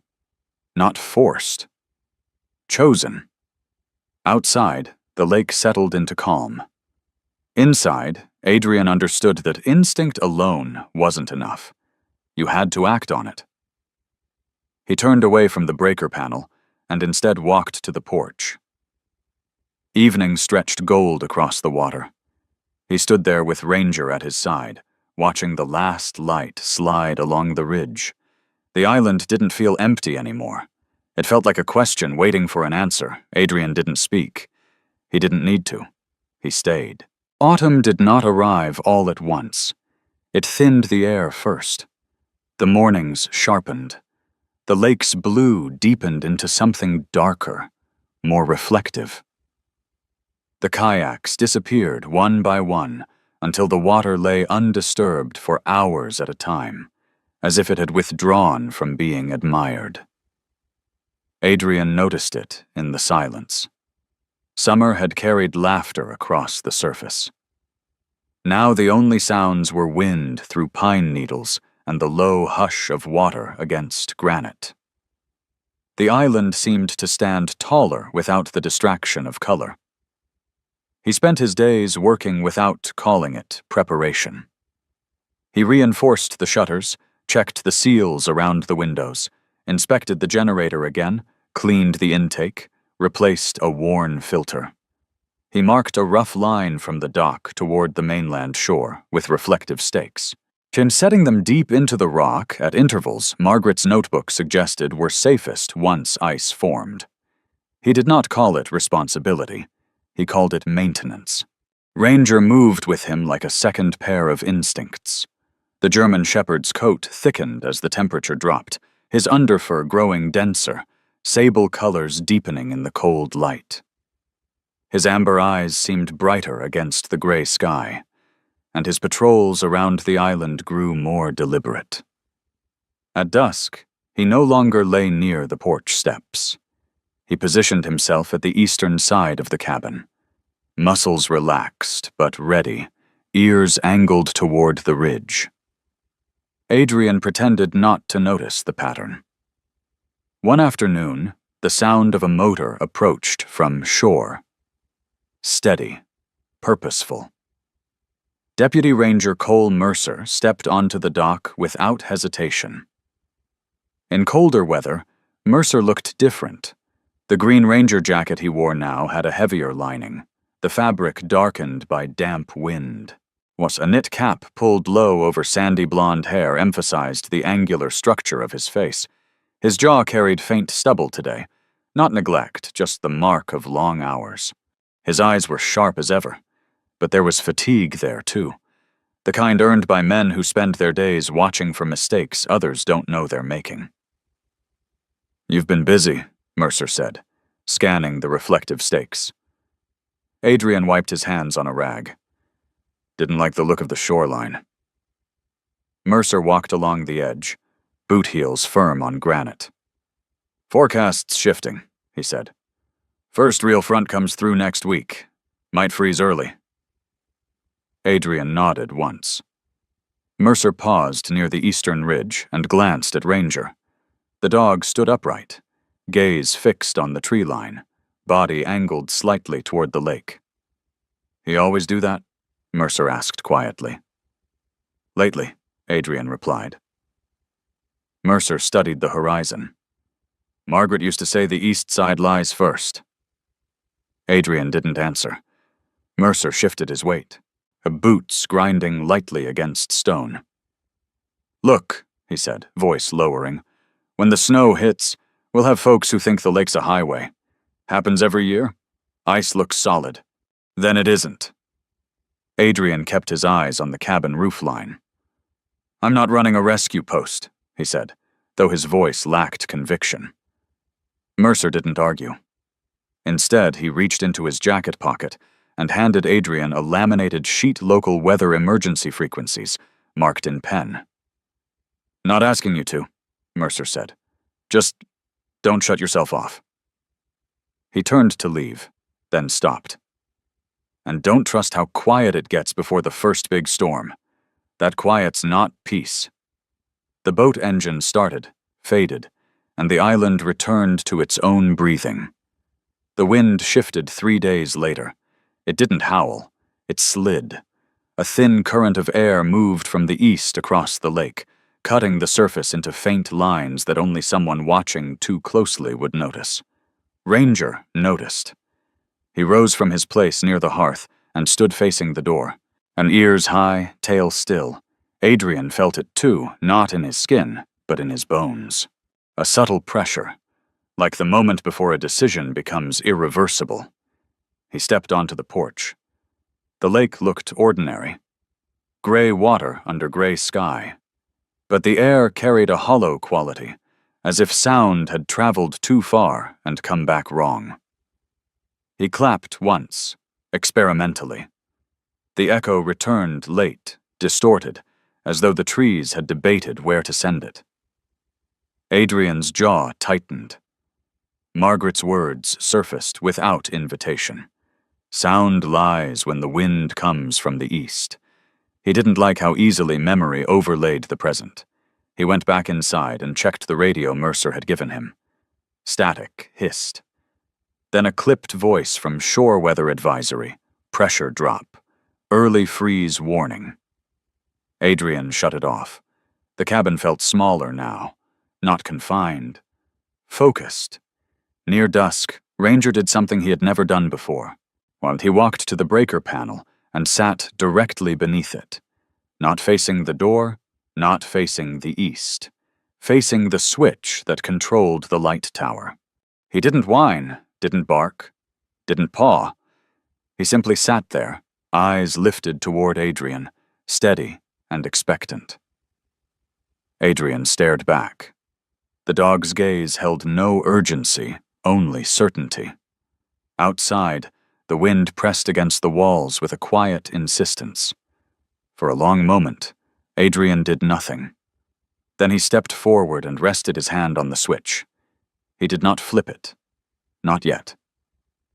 Not forced. Chosen. Outside, the lake settled into calm. Inside, Adrian understood that instinct alone wasn't enough. You had to act on it. He turned away from the breaker panel and instead walked to the porch. Evening stretched gold across the water. He stood there with Ranger at his side, watching the last light slide along the ridge. The island didn't feel empty anymore. It felt like a question waiting for an answer. Adrian didn't speak. He didn't need to. He stayed. Autumn did not arrive all at once. It thinned the air first. The mornings sharpened. The lake's blue deepened into something darker, more reflective. The kayaks disappeared one by one until the water lay undisturbed for hours at a time, as if it had withdrawn from being admired. Adrian noticed it in the silence. Summer had carried laughter across the surface. Now the only sounds were wind through pine needles and the low hush of water against granite. The island seemed to stand taller without the distraction of color. He spent his days working without calling it preparation. He reinforced the shutters, checked the seals around the windows, inspected the generator again, cleaned the intake, replaced a worn filter. He marked a rough line from the dock toward the mainland shore with reflective stakes. In setting them deep into the rock at intervals Margaret's notebook suggested were safest once ice formed. He did not call it responsibility. He called it maintenance. Ranger moved with him like a second pair of instincts. The German shepherd's coat thickened as the temperature dropped, his underfur growing denser, sable colors deepening in the cold light. His amber eyes seemed brighter against the gray sky, and his patrols around the island grew more deliberate. At dusk, he no longer lay near the porch steps. He positioned himself at the eastern side of the cabin. Muscles relaxed, but ready, ears angled toward the ridge. Adrian pretended not to notice the pattern. One afternoon, the sound of a motor approached from shore. Steady, purposeful. Deputy Ranger Cole Mercer stepped onto the dock without hesitation. In colder weather, Mercer looked different. The Green Ranger jacket he wore now had a heavier lining, the fabric darkened by damp wind. A knit cap pulled low over sandy blonde hair emphasized the angular structure of his face. His jaw carried faint stubble today, not neglect, just the mark of long hours. His eyes were sharp as ever, but there was fatigue there too, the kind earned by men who spend their days watching for mistakes others don't know they're making. "You've been busy," Mercer said, scanning the reflective stakes. Adrian wiped his hands on a rag. Didn't like the look of the shoreline. Mercer walked along the edge, boot heels firm on granite. "Forecast's shifting," he said. "First real front comes through next week. Might freeze early." Adrian nodded once. Mercer paused near the eastern ridge and glanced at Ranger. The dog stood upright, gaze fixed on the tree line, body angled slightly toward the lake. "He always do that?" Mercer asked quietly. "Lately," Adrian replied. Mercer studied the horizon. "Margaret used to say the east side lies first." Adrian didn't answer. Mercer shifted his weight, boots grinding lightly against stone. "Look," he said, voice lowering, "when the snow hits, we'll have folks who think the lake's a highway. Happens every year. Ice looks solid. Then it isn't." Adrian kept his eyes on the cabin roofline. "I'm not running a rescue post," he said, though his voice lacked conviction. Mercer didn't argue. Instead, he reached into his jacket pocket and handed Adrian a laminated sheet local weather emergency frequencies, marked in pen. "Not asking you to," Mercer said. "Just don't shut yourself off." He turned to leave, then stopped. "And don't trust how quiet it gets before the first big storm. That quiet's not peace." The boat engine started, faded, and the island returned to its own breathing. The wind shifted 3 days later. It didn't howl, it slid. A thin current of air moved from the east across the lake, cutting the surface into faint lines that only someone watching too closely would notice. Ranger noticed. He rose from his place near the hearth and stood facing the door, an ears high, tail still. Adrian felt it too, not in his skin, but in his bones. A subtle pressure, like the moment before a decision becomes irreversible. He stepped onto the porch. The lake looked ordinary. Gray water under gray sky. But the air carried a hollow quality, as if sound had traveled too far and come back wrong. He clapped once, experimentally. The echo returned late, distorted, as though the trees had debated where to send it. Adrian's jaw tightened. Margaret's words surfaced without invitation. Sound lies when the wind comes from the east. He didn't like how easily memory overlaid the present. He went back inside and checked the radio Mercer had given him. Static hissed. Then a clipped voice from Shore Weather Advisory, Pressure drop. Early freeze warning. Adrian shut it off. The cabin felt smaller now, not confined. Focused. Near dusk, Ranger did something he had never done before. He walked to the breaker panel and sat directly beneath it. Not facing the door, not facing the east. Facing the switch that controlled the light tower. He didn't whine, didn't bark, didn't paw. He simply sat there, eyes lifted toward Adrian, steady and expectant. Adrian stared back. The dog's gaze held no urgency, only certainty. Outside, the wind pressed against the walls with a quiet insistence. For a long moment, Adrian did nothing. Then he stepped forward and rested his hand on the switch. He did not flip it. Not yet.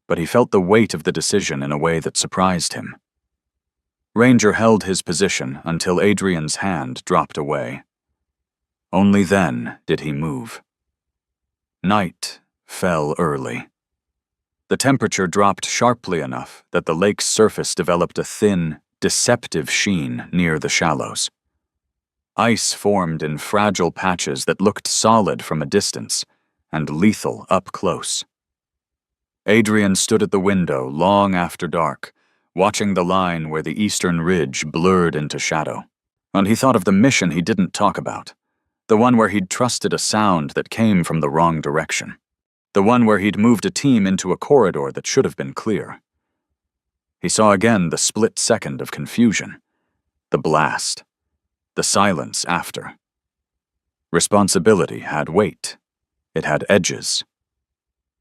But he felt the weight of the decision in a way that surprised him. Ranger held his position until Adrian's hand dropped away. Only then did he move. Night fell early. The temperature dropped sharply enough that the lake's surface developed a thin, deceptive sheen near the shallows. Ice formed in fragile patches that looked solid from a distance and lethal up close. Adrian stood at the window long after dark, watching the line where the eastern ridge blurred into shadow. And he thought of the mission he didn't talk about, the one where he'd trusted a sound that came from the wrong direction, the one where he'd moved a team into a corridor that should have been clear. He saw again the split second of confusion, the blast, the silence after. Responsibility had weight. It had edges.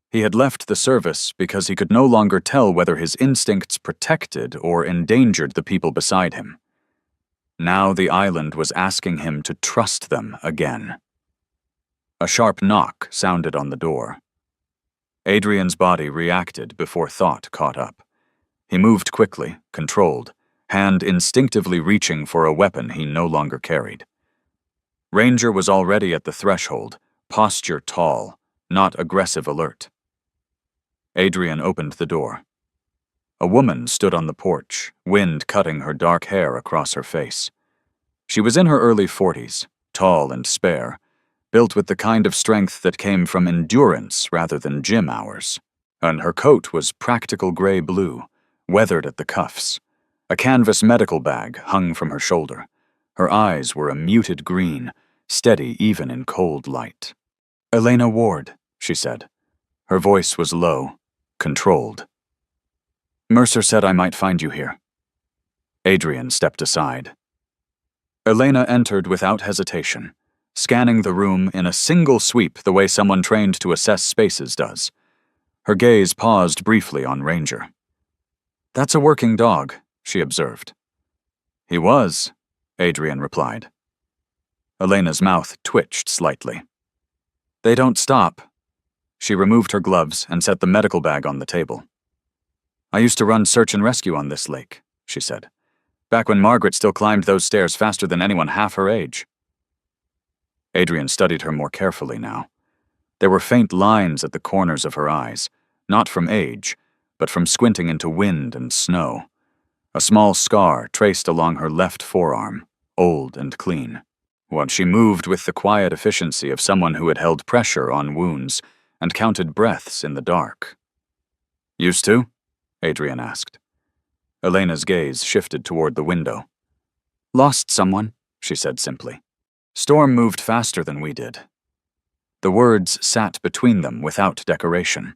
He had left the service because he could no longer tell whether his instincts protected or endangered the people beside him. Now the island was asking him to trust them again. A sharp knock sounded on the door. Adrian's body reacted before thought caught up. He moved quickly, controlled, hand instinctively reaching for a weapon he no longer carried. Ranger was already at the threshold, posture tall, not aggressive alert. Adrian opened the door. A woman stood on the porch, wind cutting her dark hair across her face. She was in her early 40s, tall and spare, built with the kind of strength that came from endurance rather than gym hours. And her coat was practical gray blue, weathered at the cuffs. A canvas medical bag hung from her shoulder. Her eyes were a muted green, steady even in cold light. "Elena Ward," she said. Her voice was low, controlled. "Mercer said I might find you here." Adrian stepped aside. Elena entered without hesitation, scanning the room in a single sweep the way someone trained to assess spaces does. Her gaze paused briefly on Ranger. "That's a working dog," she observed. "He was," Adrian replied. Elena's mouth twitched slightly. "They don't stop." She removed her gloves and set the medical bag on the table. "I used to run search and rescue on this lake," she said, "back when Margaret still climbed those stairs faster than anyone half her age." Adrian studied her more carefully now. There were faint lines at the corners of her eyes, not from age, but from squinting into wind and snow. A small scar traced along her left forearm, old and clean. She moved with the quiet efficiency of someone who had held pressure on wounds and counted breaths in the dark. "Used to?" Adrian asked. Elena's gaze shifted toward the window. "Lost someone," she said simply. "Storm moved faster than we did." The words sat between them without decoration.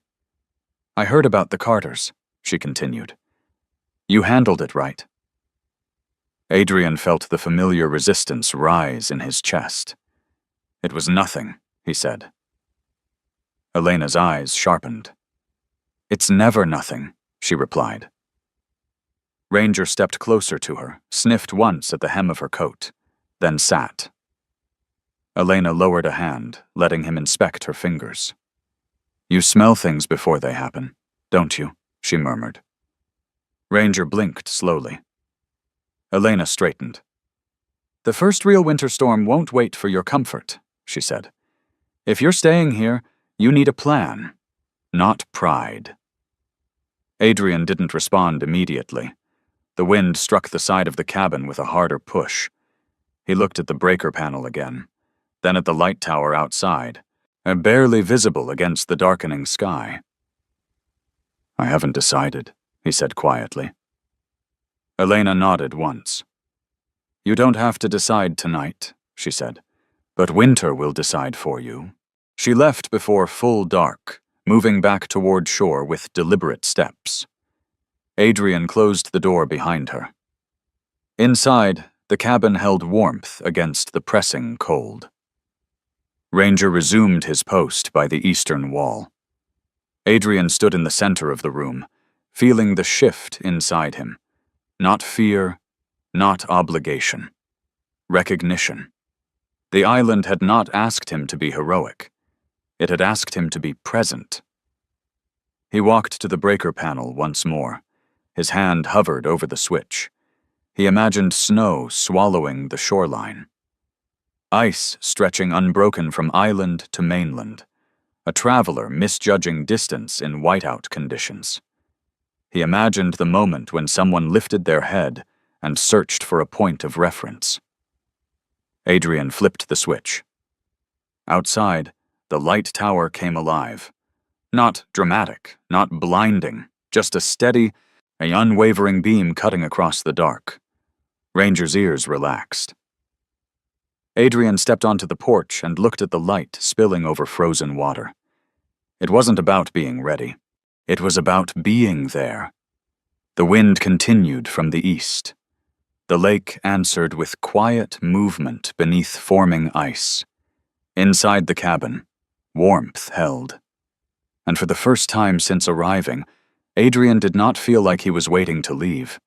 "I heard about the Carters," she continued. "You handled it right." Adrian felt the familiar resistance rise in his chest. "It was nothing," he said. Elena's eyes sharpened. "It's never nothing," she replied. Ranger stepped closer to her, sniffed once at the hem of her coat, then sat. Elena lowered a hand, letting him inspect her fingers. "You smell things before they happen, don't you?" she murmured. Ranger blinked slowly. Elena straightened. "The first real winter storm won't wait for your comfort," she said. "If you're staying here, you need a plan, not pride." Adrian didn't respond immediately. The wind struck the side of the cabin with a harder push. He looked at the breaker panel again, then at the light tower outside, barely visible against the darkening sky. "I haven't decided," he said quietly. Elena nodded once. "You don't have to decide tonight," she said, "but winter will decide for you." She left before full dark, moving back toward shore with deliberate steps. Adrian closed the door behind her. Inside, the cabin held warmth against the pressing cold. Ranger resumed his post by the eastern wall. Adrian stood in the center of the room, feeling the shift inside him. Not fear, not obligation. Recognition. The island had not asked him to be heroic. It had asked him to be present. He walked to the breaker panel once more. His hand hovered over the switch. He imagined snow swallowing the shoreline. Ice stretching unbroken from island to mainland. A traveler misjudging distance in whiteout conditions. He imagined the moment when someone lifted their head and searched for a point of reference. Adrian flipped the switch. Outside, the light tower came alive. Not dramatic, not blinding, just a steady, an unwavering beam cutting across the dark. Ranger's ears relaxed. Adrian stepped onto the porch and looked at the light spilling over frozen water. It wasn't about being ready. It was about being there. The wind continued from the east. The lake answered with quiet movement beneath forming ice. Inside the cabin, warmth held. And for the first time since arriving, Adrian did not feel like he was waiting to leave.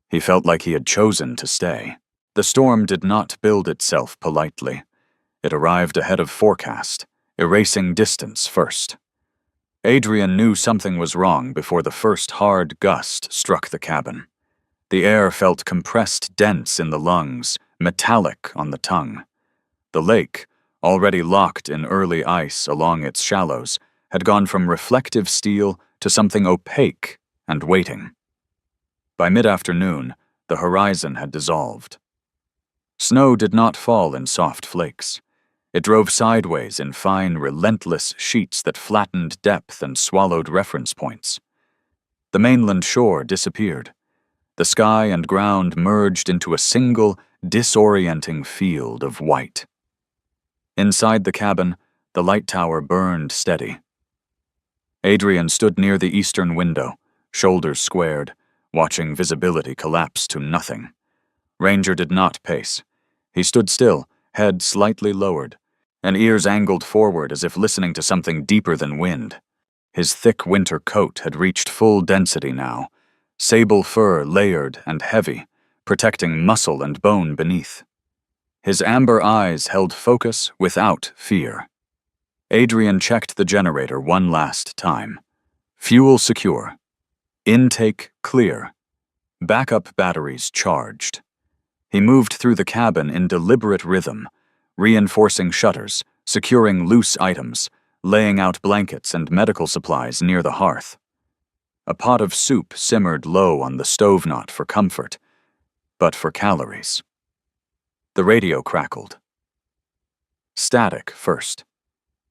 He felt like he had chosen to stay. The storm did not build itself politely. It arrived ahead of forecast, erasing distance first. Adrian knew something was wrong before the first hard gust struck the cabin. The air felt compressed dense in the lungs, metallic on the tongue. The lake, already locked in early ice along its shallows, had gone from reflective steel to something opaque and waiting. By mid-afternoon, the horizon had dissolved. Snow did not fall in soft flakes. It drove sideways in fine, relentless sheets that flattened depth and swallowed reference points. The mainland shore disappeared. The sky and ground merged into a single, disorienting field of white. Inside the cabin, the light tower burned steady. Adrian stood near the eastern window, shoulders squared, watching visibility collapse to nothing. Ranger did not pace. He stood still, head slightly lowered, and ears angled forward as if listening to something deeper than wind. His thick winter coat had reached full density now, sable fur layered and heavy, protecting muscle and bone beneath. His amber eyes held focus without fear. Adrian checked the generator one last time. Fuel secure. Intake clear. Backup batteries charged. He moved through the cabin in deliberate rhythm, reinforcing shutters, securing loose items, laying out blankets and medical supplies near the hearth. A pot of soup simmered low on the stove not for comfort, but for calories. The radio crackled. Static first.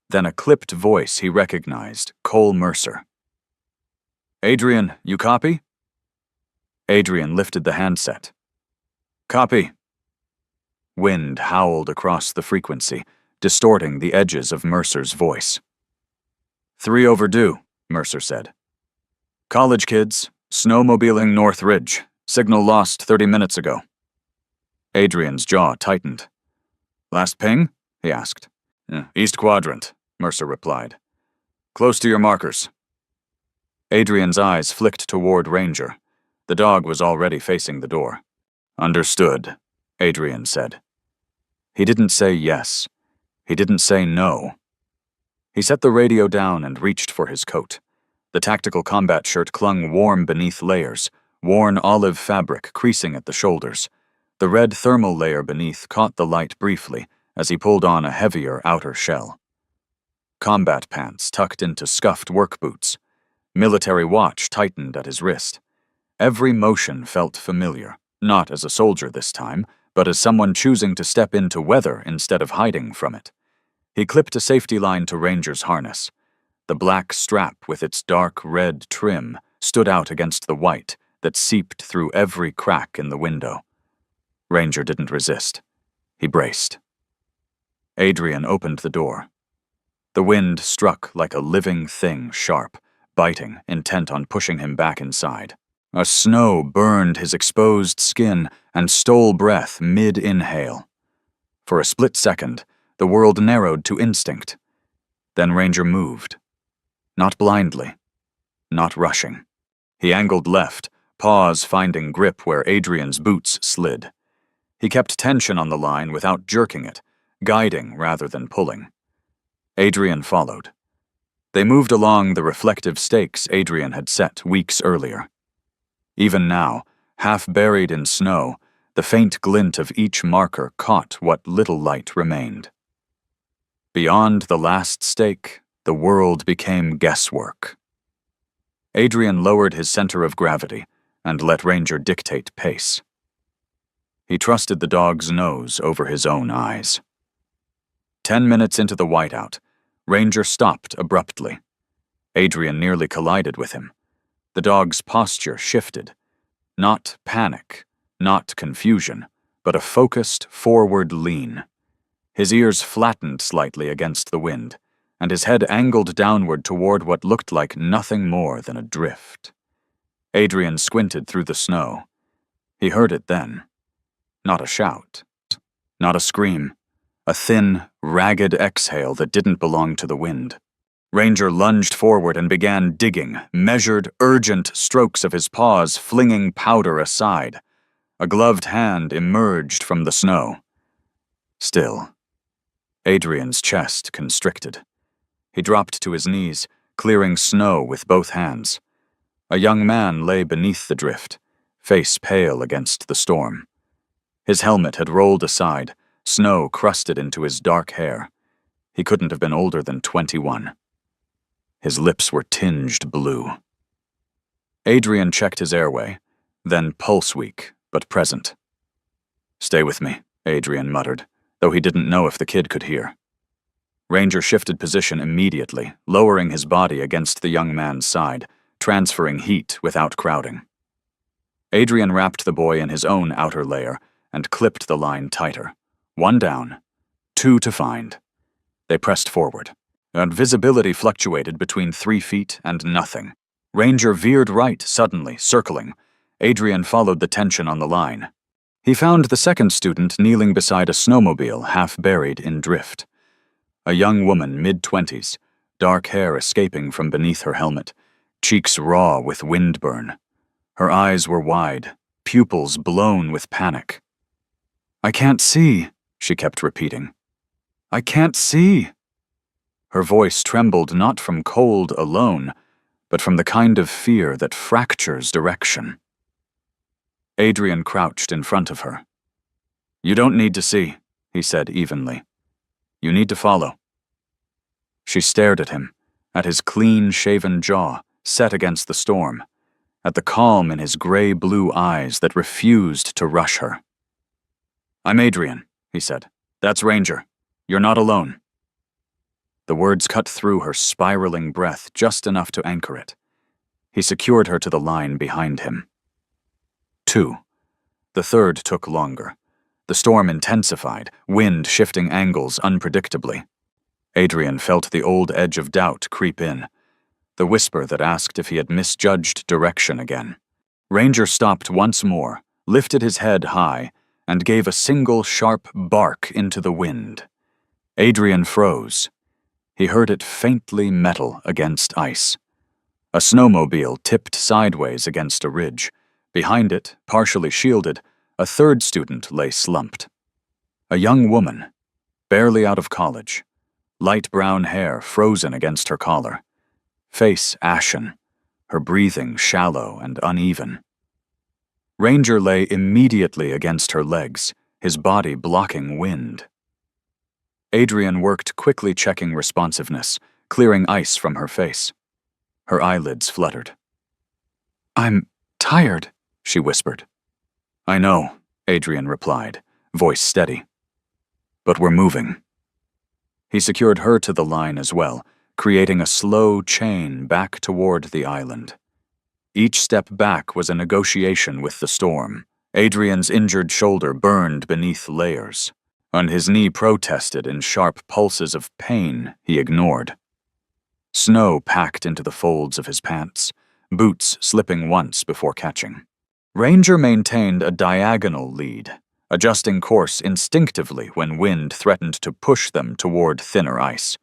Then a clipped voice he recognized, Cole Mercer. "Adrian, you copy?" Adrian lifted the handset. "Copy." Wind howled across the frequency, distorting the edges of Mercer's voice. "3 overdue," Mercer said. "College kids, snowmobiling North Ridge. Signal lost 30 minutes ago." Adrian's jaw tightened. "Last ping?" he asked. "East quadrant," Mercer replied. "Close to your markers." Adrian's eyes flicked toward Ranger. The dog was already facing the door. "Understood," Adrian said. He didn't say yes. He didn't say no. He set the radio down and reached for his coat. The tactical combat shirt clung warm beneath layers, worn olive fabric creasing at the shoulders. The red thermal layer beneath caught the light briefly as he pulled on a heavier outer shell. Combat pants tucked into scuffed work boots. Military watch tightened at his wrist. Every motion felt familiar, not as a soldier this time, but as someone choosing to step into weather instead of hiding from it. He clipped a safety line to Ranger's harness. The black strap with its dark red trim stood out against the white that seeped through every crack in the window. Ranger didn't resist. He braced. Adrian opened the door. The wind struck like a living thing sharp, biting, intent on pushing him back inside. A snow burned his exposed skin and stole breath mid-inhale. For a split second, the world narrowed to instinct. Then Ranger moved. Not blindly. Not rushing. He angled left, paws finding grip where Adrian's boots slid. He kept tension on the line without jerking it, guiding rather than pulling. Adrian followed. They moved along the reflective stakes Adrian had set weeks earlier. Even now, half buried in snow, the faint glint of each marker caught what little light remained. Beyond the last stake, the world became guesswork. Adrian lowered his center of gravity and let Ranger dictate pace. He trusted the dog's nose over his own eyes. 10 minutes into the whiteout, Ranger stopped abruptly. Adrian nearly collided with him. The dog's posture shifted. Not panic, not confusion, but a focused forward lean. His ears flattened slightly against the wind, and his head angled downward toward what looked like nothing more than a drift. Adrian squinted through the snow. He heard it then. Not a shout. Not a scream. A thin, ragged exhale that didn't belong to the wind. Ranger lunged forward and began digging, measured, urgent strokes of his paws flinging powder aside. A gloved hand emerged from the snow. Still. Adrian's chest constricted. He dropped to his knees, clearing snow with both hands. A young man lay beneath the drift, face pale against the storm. His helmet had rolled aside, snow crusted into his dark hair. He couldn't have been older than 21. His lips were tinged blue. Adrian checked his airway, then pulse-weak, but present. "Stay with me," Adrian muttered, though he didn't know if the kid could hear. Ranger shifted position immediately, lowering his body against the young man's side, transferring heat without crowding. Adrian wrapped the boy in his own outer layer and clipped the line tighter. 1 down, 2 to find. They pressed forward, and visibility fluctuated between 3 feet and nothing. Ranger veered right suddenly, circling. Adrian followed the tension on the line. He found the second student kneeling beside a snowmobile half buried in drift. A young woman, mid-20s, dark hair escaping from beneath her helmet, cheeks raw with windburn. Her eyes were wide, pupils blown with panic. "I can't see," she kept repeating. "I can't see." Her voice trembled not from cold alone, but from the kind of fear that fractures direction. Adrian crouched in front of her. "You don't need to see," he said evenly. "You need to follow." She stared at him, at his clean-shaven jaw set against the storm, at the calm in his gray-blue eyes that refused to rush her. "I'm Adrian," he said. "That's Ranger. You're not alone." The words cut through her spiraling breath just enough to anchor it. He secured her to the line behind him. 2. The third took longer. The storm intensified, wind shifting angles unpredictably. Adrian felt the old edge of doubt creep in, the whisper that asked if he had misjudged direction again. Ranger stopped once more, lifted his head high, and gave a single sharp bark into the wind. Adrian froze. He heard it faintly metal against ice. A snowmobile tipped sideways against a ridge. Behind it, partially shielded, a third student lay slumped. A young woman, barely out of college, light brown hair frozen against her collar, face ashen, her breathing shallow and uneven. Ranger lay immediately against her legs, his body blocking wind. Adrian worked quickly checking responsiveness, clearing ice from her face. Her eyelids fluttered. "I'm tired," she whispered. "I know," Adrian replied, voice steady. "But we're moving." He secured her to the line as well, creating a slow chain back toward the island. Each step back was a negotiation with the storm. Adrian's injured shoulder burned beneath layers, and his knee protested in sharp pulses of pain he ignored. Snow packed into the folds of his pants, boots slipping once before catching. Ranger maintained a diagonal lead, adjusting course instinctively when wind threatened to push them toward thinner ice.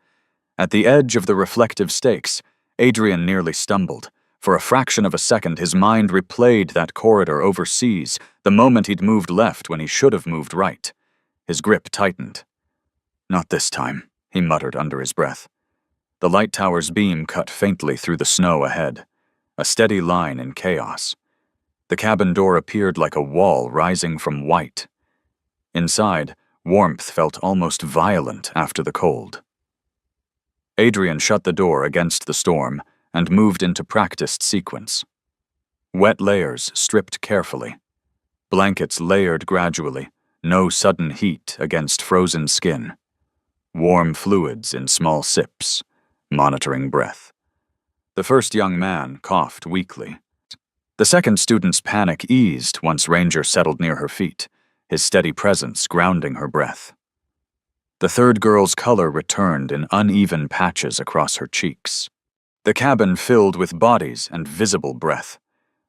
At the edge of the reflective stakes, Adrian nearly stumbled. For a fraction of a second, his mind replayed that corridor overseas, the moment he'd moved left when he should have moved right. His grip tightened. "Not this time," he muttered under his breath. The light tower's beam cut faintly through the snow ahead, a steady line in chaos. The cabin door appeared like a wall rising from white. Inside, warmth felt almost violent after the cold. Adrian shut the door against the storm and moved into practiced sequence. Wet layers stripped carefully. Blankets layered gradually, no sudden heat against frozen skin. Warm fluids in small sips, monitoring breath. The first young man coughed weakly. The second student's panic eased once Ranger settled near her feet, his steady presence grounding her breath. The third girl's color returned in uneven patches across her cheeks. The cabin filled with bodies and visible breath.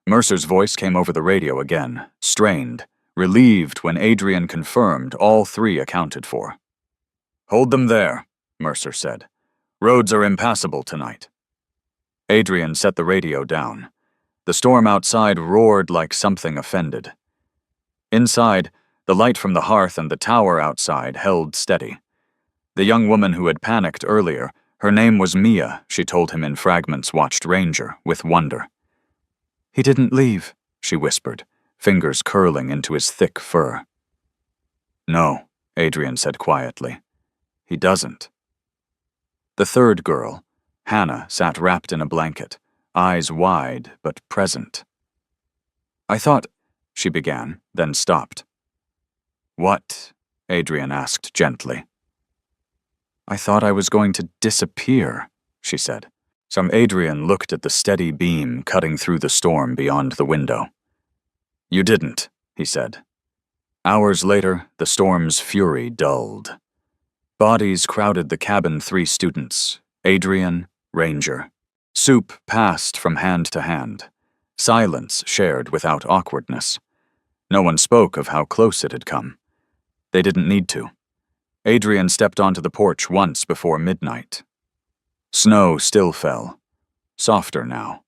Mercer's voice came over the radio again, strained, relieved when Adrian confirmed all three accounted for. "Hold them there," Mercer said. "Roads are impassable tonight." Adrian set the radio down. The storm outside roared like something offended. Inside, the light from the hearth and the tower outside held steady. The young woman who had panicked earlier, her name was Mia, she told him in fragments, watched Ranger with wonder. "He didn't leave," she whispered, fingers curling into his thick fur. "No," Adrian said quietly. "He doesn't." The third girl, Hannah, sat wrapped in a blanket, eyes wide but present. "I thought," she began, then stopped. "What?" Adrian asked gently. "I thought I was going to disappear," she said. Adrian looked at the steady beam cutting through the storm beyond the window. "You didn't," he said. Hours later, the storm's fury dulled. Bodies crowded the cabin 3 students, Adrian, Ranger. Soup passed from hand to hand. Silence shared without awkwardness. No one spoke of how close it had come. They didn't need to. Adrian stepped onto the porch once before midnight. Snow still fell, softer now.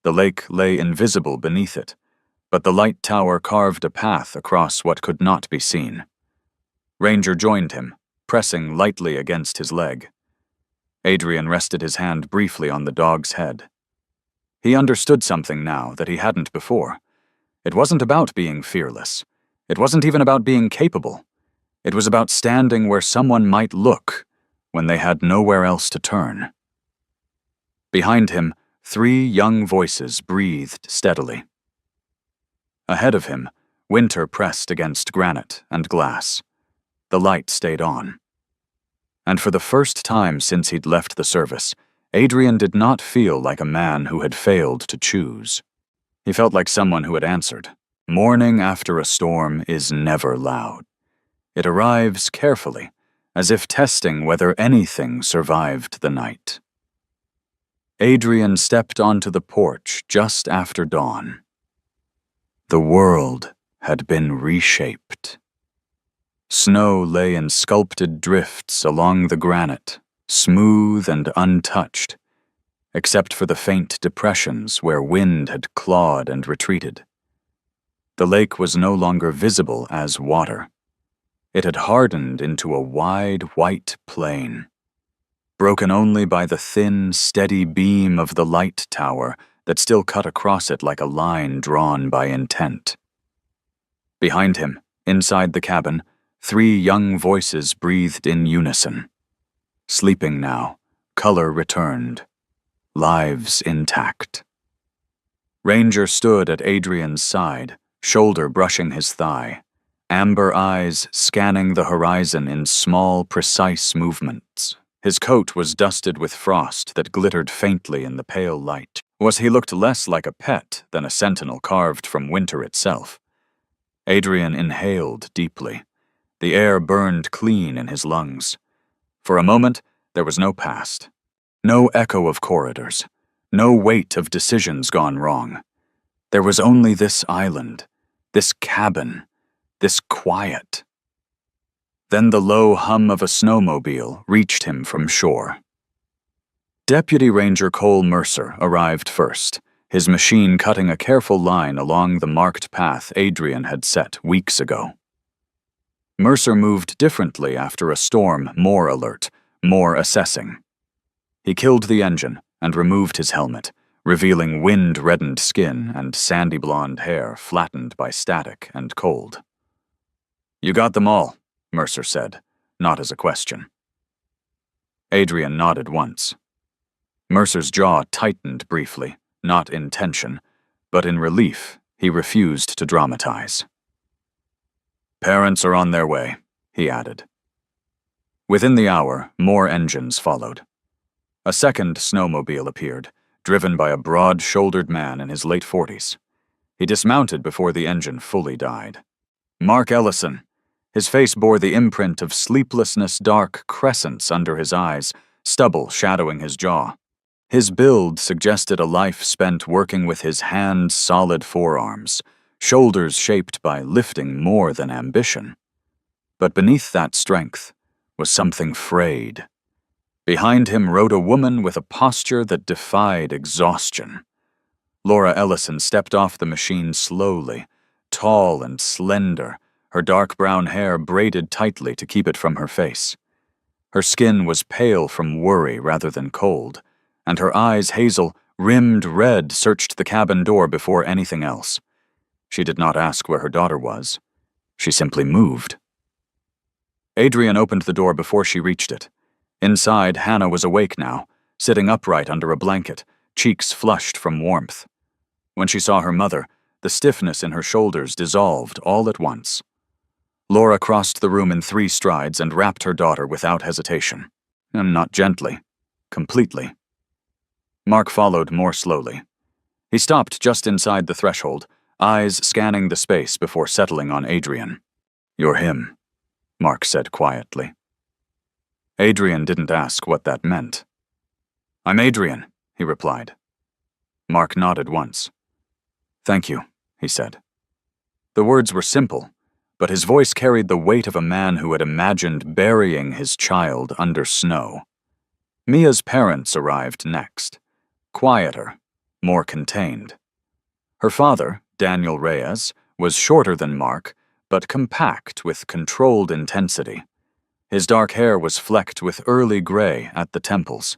The lake lay invisible beneath it, but the light tower carved a path across what could not be seen. Ranger joined him, pressing lightly against his leg. Adrian rested his hand briefly on the dog's head. He understood something now that he hadn't before. It wasn't about being fearless. It wasn't even about being capable. It was about standing where someone might look when they had nowhere else to turn. Behind him, 3 young voices breathed steadily. Ahead of him, winter pressed against granite and glass. The light stayed on. And for the first time since he'd left the service, Adrian did not feel like a man who had failed to choose. He felt like someone who had answered. Morning after a storm is never loud. It arrives carefully, as if testing whether anything survived the night. Adrian stepped onto the porch just after dawn. The world had been reshaped. Snow lay in sculpted drifts along the granite, smooth and untouched, except for the faint depressions where wind had clawed and retreated. The lake was no longer visible as water. It had hardened into a wide, white plain, broken only by the thin, steady beam of the light tower that still cut across it like a line drawn by intent. Behind him, inside the cabin, 3 young voices breathed in unison. Sleeping now, color returned. lives intact. Ranger stood at Adrian's side, shoulder brushing his thigh, amber eyes scanning the horizon in small, precise movements. His coat was dusted with frost that glittered faintly in the pale light. He looked less like a pet than a sentinel carved from winter itself. Adrian inhaled deeply. The air burned clean in his lungs. For a moment, there was no past. No echo of corridors. No weight of decisions gone wrong. There was only this island, this cabin, this quiet. Then the low hum of a snowmobile reached him from shore. Deputy Ranger Cole Mercer arrived first, his machine cutting a careful line along the marked path Adrian had set weeks ago. Mercer moved differently after a storm, more alert, more assessing. He killed the engine and removed his helmet, revealing wind-reddened skin and sandy blonde hair flattened by static and cold. "You got them all," Mercer said, not as a question. Adrian nodded once. Mercer's jaw tightened briefly, not in tension, but in relief he refused to dramatize. "Parents are on their way," he added. Within the hour, more engines followed. A second snowmobile appeared, driven by a broad-shouldered man in his late 40s. He dismounted before the engine fully died. Mark Ellison. His face bore the imprint of sleeplessness, dark crescents under his eyes, stubble shadowing his jaw. His build suggested a life spent working with his hand-solid forearms, shoulders shaped by lifting more than ambition. But beneath that strength was something frayed. Behind him rode a woman with a posture that defied exhaustion. Laura Ellison stepped off the machine slowly, tall and slender, her dark brown hair braided tightly to keep it from her face. Her skin was pale from worry rather than cold, and her eyes, hazel, rimmed red, searched the cabin door before anything else. She did not ask where her daughter was. She simply moved. Adrian opened the door before she reached it. Inside, Hannah was awake now, sitting upright under a blanket, cheeks flushed from warmth. When she saw her mother, the stiffness in her shoulders dissolved all at once. Laura crossed the room in 3 strides and wrapped her daughter without hesitation. And not gently, completely. Mark followed more slowly. He stopped just inside the threshold, eyes scanning the space before settling on Adrian. "You're him," Mark said quietly. Adrian didn't ask what that meant. "I'm Adrian," he replied. Mark nodded once. "Thank you," he said. The words were simple, but his voice carried the weight of a man who had imagined burying his child under snow. Mia's parents arrived next, quieter, more contained. Her father, Daniel Reyes, was shorter than Mark, but compact with controlled intensity. His dark hair was flecked with early gray at the temples.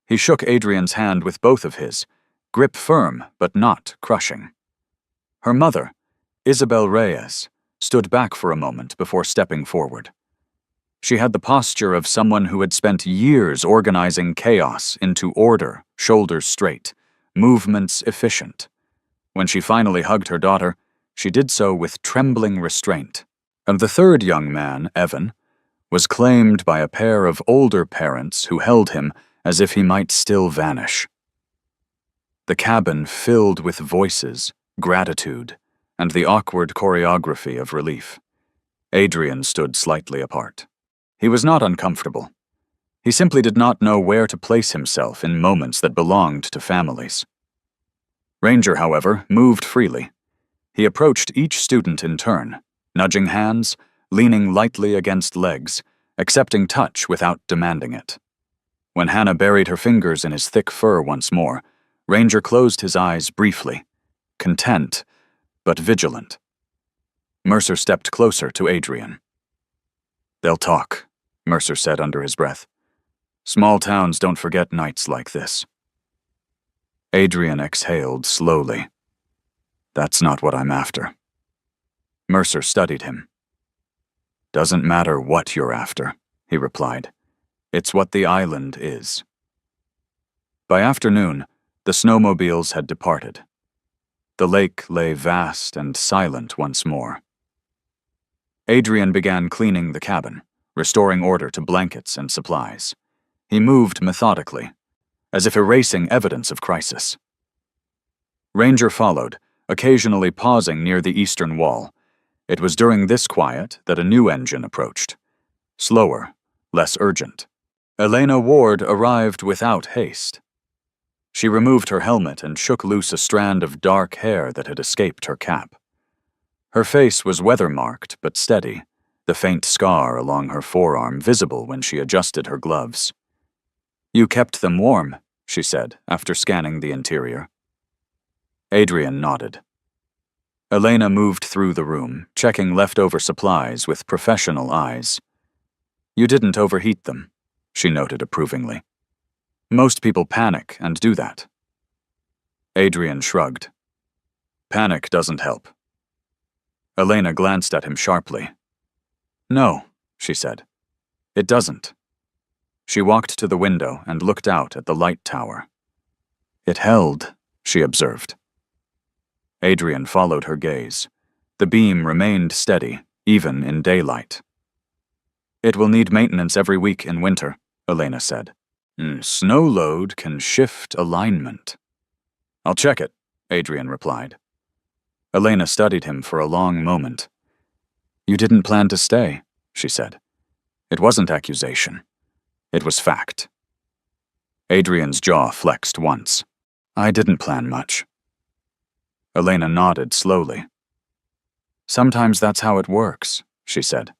He shook Adrian's hand with both of his, grip firm but not crushing. Her mother, Isabel Reyes, stood back for a moment before stepping forward. She had the posture of someone who had spent years organizing chaos into order, shoulders straight, movements efficient. When she finally hugged her daughter, she did so with trembling restraint. And the third young man, Evan, was claimed by a pair of older parents who held him as if he might still vanish. The cabin filled with voices, gratitude, and the awkward choreography of relief. Adrian stood slightly apart. He was not uncomfortable. He simply did not know where to place himself in moments that belonged to families. Ranger, however, moved freely. He approached each student in turn, nudging hands, leaning lightly against legs, accepting touch without demanding it. When Hannah buried her fingers in his thick fur once more, Ranger closed his eyes briefly, content, but vigilant. Mercer stepped closer to Adrian. "They'll talk," Mercer said under his breath. "Small towns don't forget nights like this." Adrian exhaled slowly. "That's not what I'm after." Mercer studied him. "Doesn't matter what you're after," he replied. "It's what the island is." By afternoon, the snowmobiles had departed. The lake lay vast and silent once more. Adrian began cleaning the cabin, restoring order to blankets and supplies. He moved methodically, as if erasing evidence of crisis. Ranger followed, occasionally pausing near the eastern wall. It was during this quiet that a new engine approached. Slower, less urgent. Elena Ward arrived without haste. She removed her helmet and shook loose a strand of dark hair that had escaped her cap. Her face was weather-marked but steady, the faint scar along her forearm visible when she adjusted her gloves. "You kept them warm," she said, after scanning the interior. Adrian nodded. Elena moved through the room, checking leftover supplies with professional eyes. "You didn't overheat them," she noted approvingly. "Most people panic and do that." Adrian shrugged. "Panic doesn't help." Elena glanced at him sharply. "No," she said. "It doesn't." She walked to the window and looked out at the light tower. "It held," she observed. Adrian followed her gaze. The beam remained steady, even in daylight. "It will need maintenance every week in winter," Elena said. "Snow load can shift alignment." "I'll check it," Adrian replied. Elena studied him for a long moment. "You didn't plan to stay," she said. It wasn't accusation. It was fact. Adrian's jaw flexed once. "I didn't plan much." Elena nodded slowly. "Sometimes that's how it works," she said.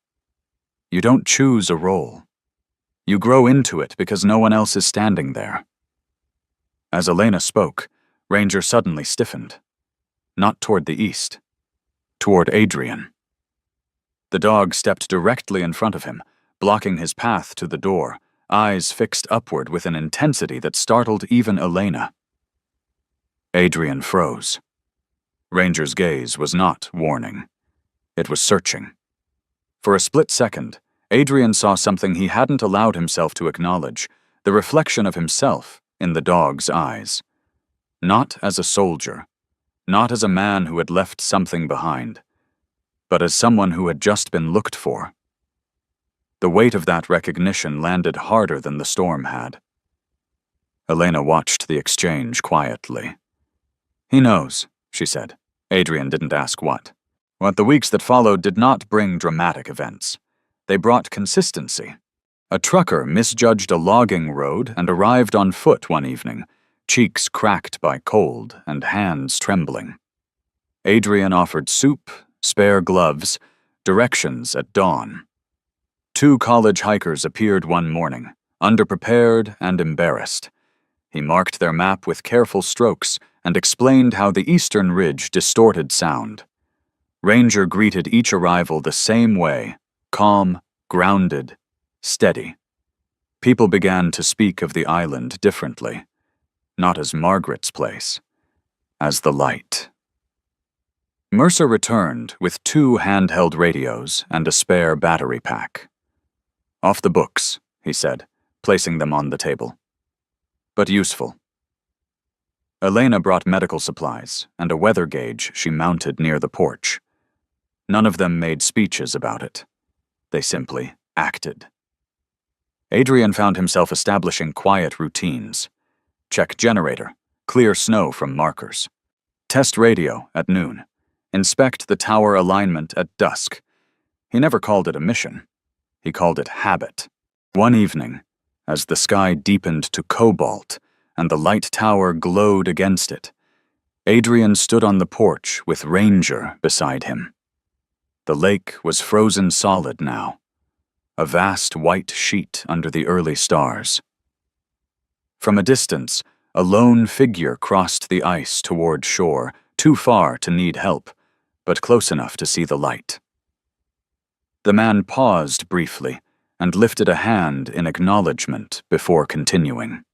"You don't choose a role. You grow into it because no one else is standing there." As Elena spoke, Ranger suddenly stiffened. Not toward the east. Toward Adrian. The dog stepped directly in front of him, blocking his path to the door, eyes fixed upward with an intensity that startled even Elena. Adrian froze. Ranger's gaze was not warning. It was searching. For a split second, Adrian saw something he hadn't allowed himself to acknowledge, the reflection of himself in the dog's eyes. Not as a soldier, not as a man who had left something behind, but as someone who had just been looked for. The weight of that recognition landed harder than the storm had. Elena watched the exchange quietly. "He knows," she said. Adrian didn't ask what. What the weeks that followed did not bring dramatic events. They brought consistency. A trucker misjudged a logging road and arrived on foot one evening, cheeks cracked by cold and hands trembling. Adrian offered soup, spare gloves, directions at dawn. 2 college hikers appeared one morning, underprepared and embarrassed. He marked their map with careful strokes and explained how the eastern ridge distorted sound. Ranger greeted each arrival the same way, calm, grounded, steady. People began to speak of the island differently, not as Margaret's place, as the light. Mercer returned with 2 handheld radios and a spare battery pack. "Off the books," he said, placing them on the table. "But useful." Elena brought medical supplies and a weather gauge she mounted near the porch. None of them made speeches about it. They simply acted. Adrian found himself establishing quiet routines. Check generator, clear snow from markers. Test radio at noon. Inspect the tower alignment at dusk. He never called it a mission. He called it habit. One evening, as the sky deepened to cobalt and the light tower glowed against it, Adrian stood on the porch with Ranger beside him. The lake was frozen solid now, a vast white sheet under the early stars. From a distance, a lone figure crossed the ice toward shore, too far to need help, but close enough to see the light. The man paused briefly and lifted a hand in acknowledgement before continuing.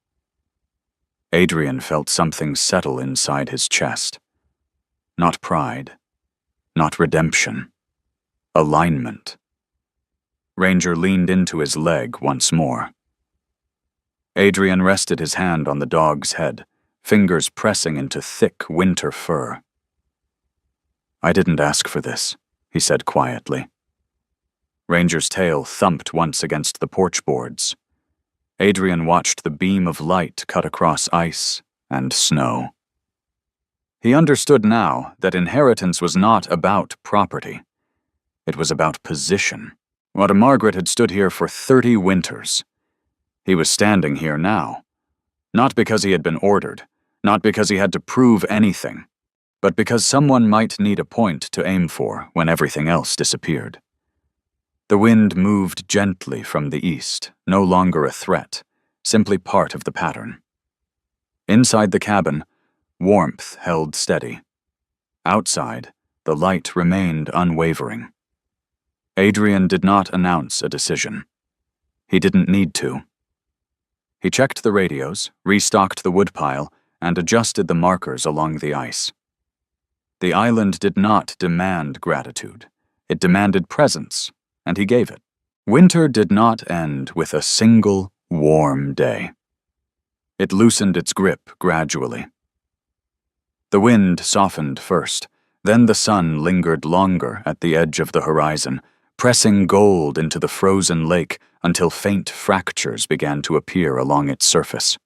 Adrian felt something settle inside his chest. Not pride, not redemption, alignment. Ranger leaned into his leg once more. Adrian rested his hand on the dog's head, fingers pressing into thick winter fur. "I didn't ask for this," he said quietly. Ranger's tail thumped once against the porch boards. Adrian watched the beam of light cut across ice and snow. He understood now that inheritance was not about property. It was about position. What Margaret had stood here for 30 winters. He was standing here now. Not because he had been ordered, not because he had to prove anything, but because someone might need a point to aim for when everything else disappeared. The wind moved gently from the east, no longer a threat, simply part of the pattern. Inside the cabin, warmth held steady. Outside, the light remained unwavering. Adrian did not announce a decision. He didn't need to. He checked the radios, restocked the woodpile, and adjusted the markers along the ice. The island did not demand gratitude. It demanded presence, and he gave it. Winter did not end with a single warm day. It loosened its grip gradually. The wind softened first, then the sun lingered longer at the edge of the horizon, pressing gold into the frozen lake until faint fractures began to appear along its surface.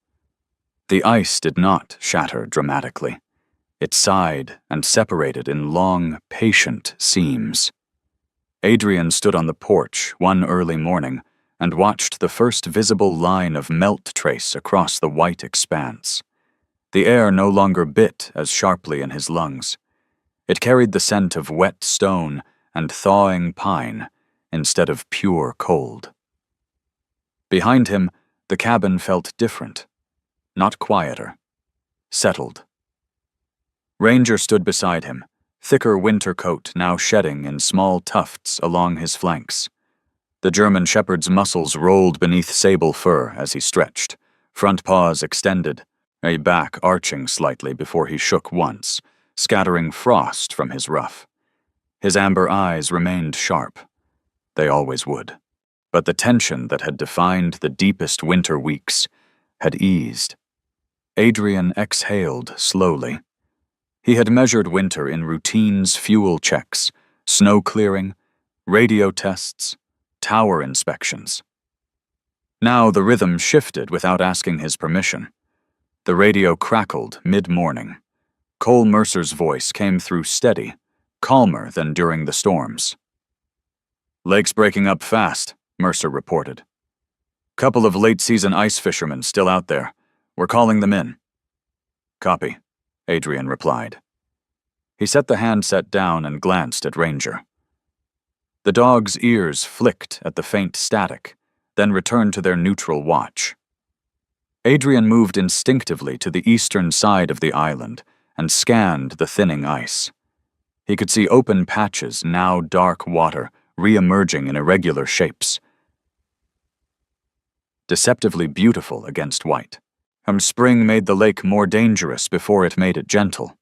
The ice did not shatter dramatically. It sighed and separated in long, patient seams. Adrian stood on the porch one early morning and watched the first visible line of melt trace across the white expanse. The air no longer bit as sharply in his lungs. It carried the scent of wet stone and thawing pine instead of pure cold. Behind him, the cabin felt different, not quieter, settled. Ranger stood beside him, thicker winter coat now shedding in small tufts along his flanks. The German shepherd's muscles rolled beneath sable fur as he stretched, front paws extended, a back arching slightly before he shook once, scattering frost from his ruff. His amber eyes remained sharp. They always would. But the tension that had defined the deepest winter weeks had eased. Adrian exhaled slowly. He had measured winter in routine's fuel checks, snow clearing, radio tests, tower inspections. Now the rhythm shifted without asking his permission. The radio crackled mid-morning. Cole Mercer's voice came through steady, calmer than during the storms. "Lake's breaking up fast," Mercer reported. "Couple of late-season ice fishermen still out there. We're calling them in." "Copy," Adrian replied. He set the handset down and glanced at Ranger. The dog's ears flicked at the faint static, then returned to their neutral watch. Adrian moved instinctively to the eastern side of the island and scanned the thinning ice. He could see open patches, now dark water, re-emerging in irregular shapes. Deceptively beautiful against white. Spring made the lake more dangerous before it made it gentle.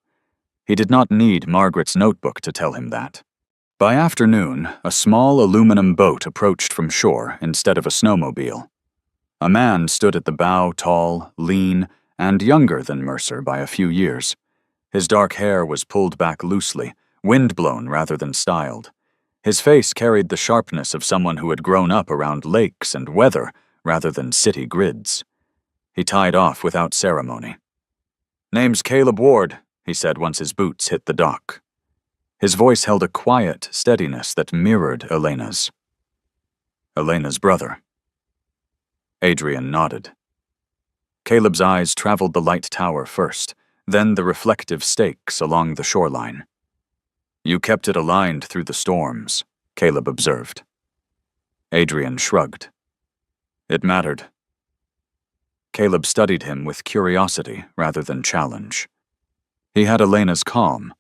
He did not need Margaret's notebook to tell him that. By afternoon, a small aluminum boat approached from shore instead of a snowmobile. A man stood at the bow, tall, lean, and younger than Mercer by a few years. His dark hair was pulled back loosely, windblown rather than styled. His face carried the sharpness of someone who had grown up around lakes and weather rather than city grids. He tied off without ceremony. "Name's Caleb Ward," he said once his boots hit the dock. His voice held a quiet steadiness that mirrored Elena's. "Elena's brother." Adrian nodded. Caleb's eyes traveled the light tower first, then the reflective stakes along the shoreline. "You kept it aligned through the storms," Caleb observed. Adrian shrugged. "It mattered." Caleb studied him with curiosity rather than challenge. He had Elena's calm,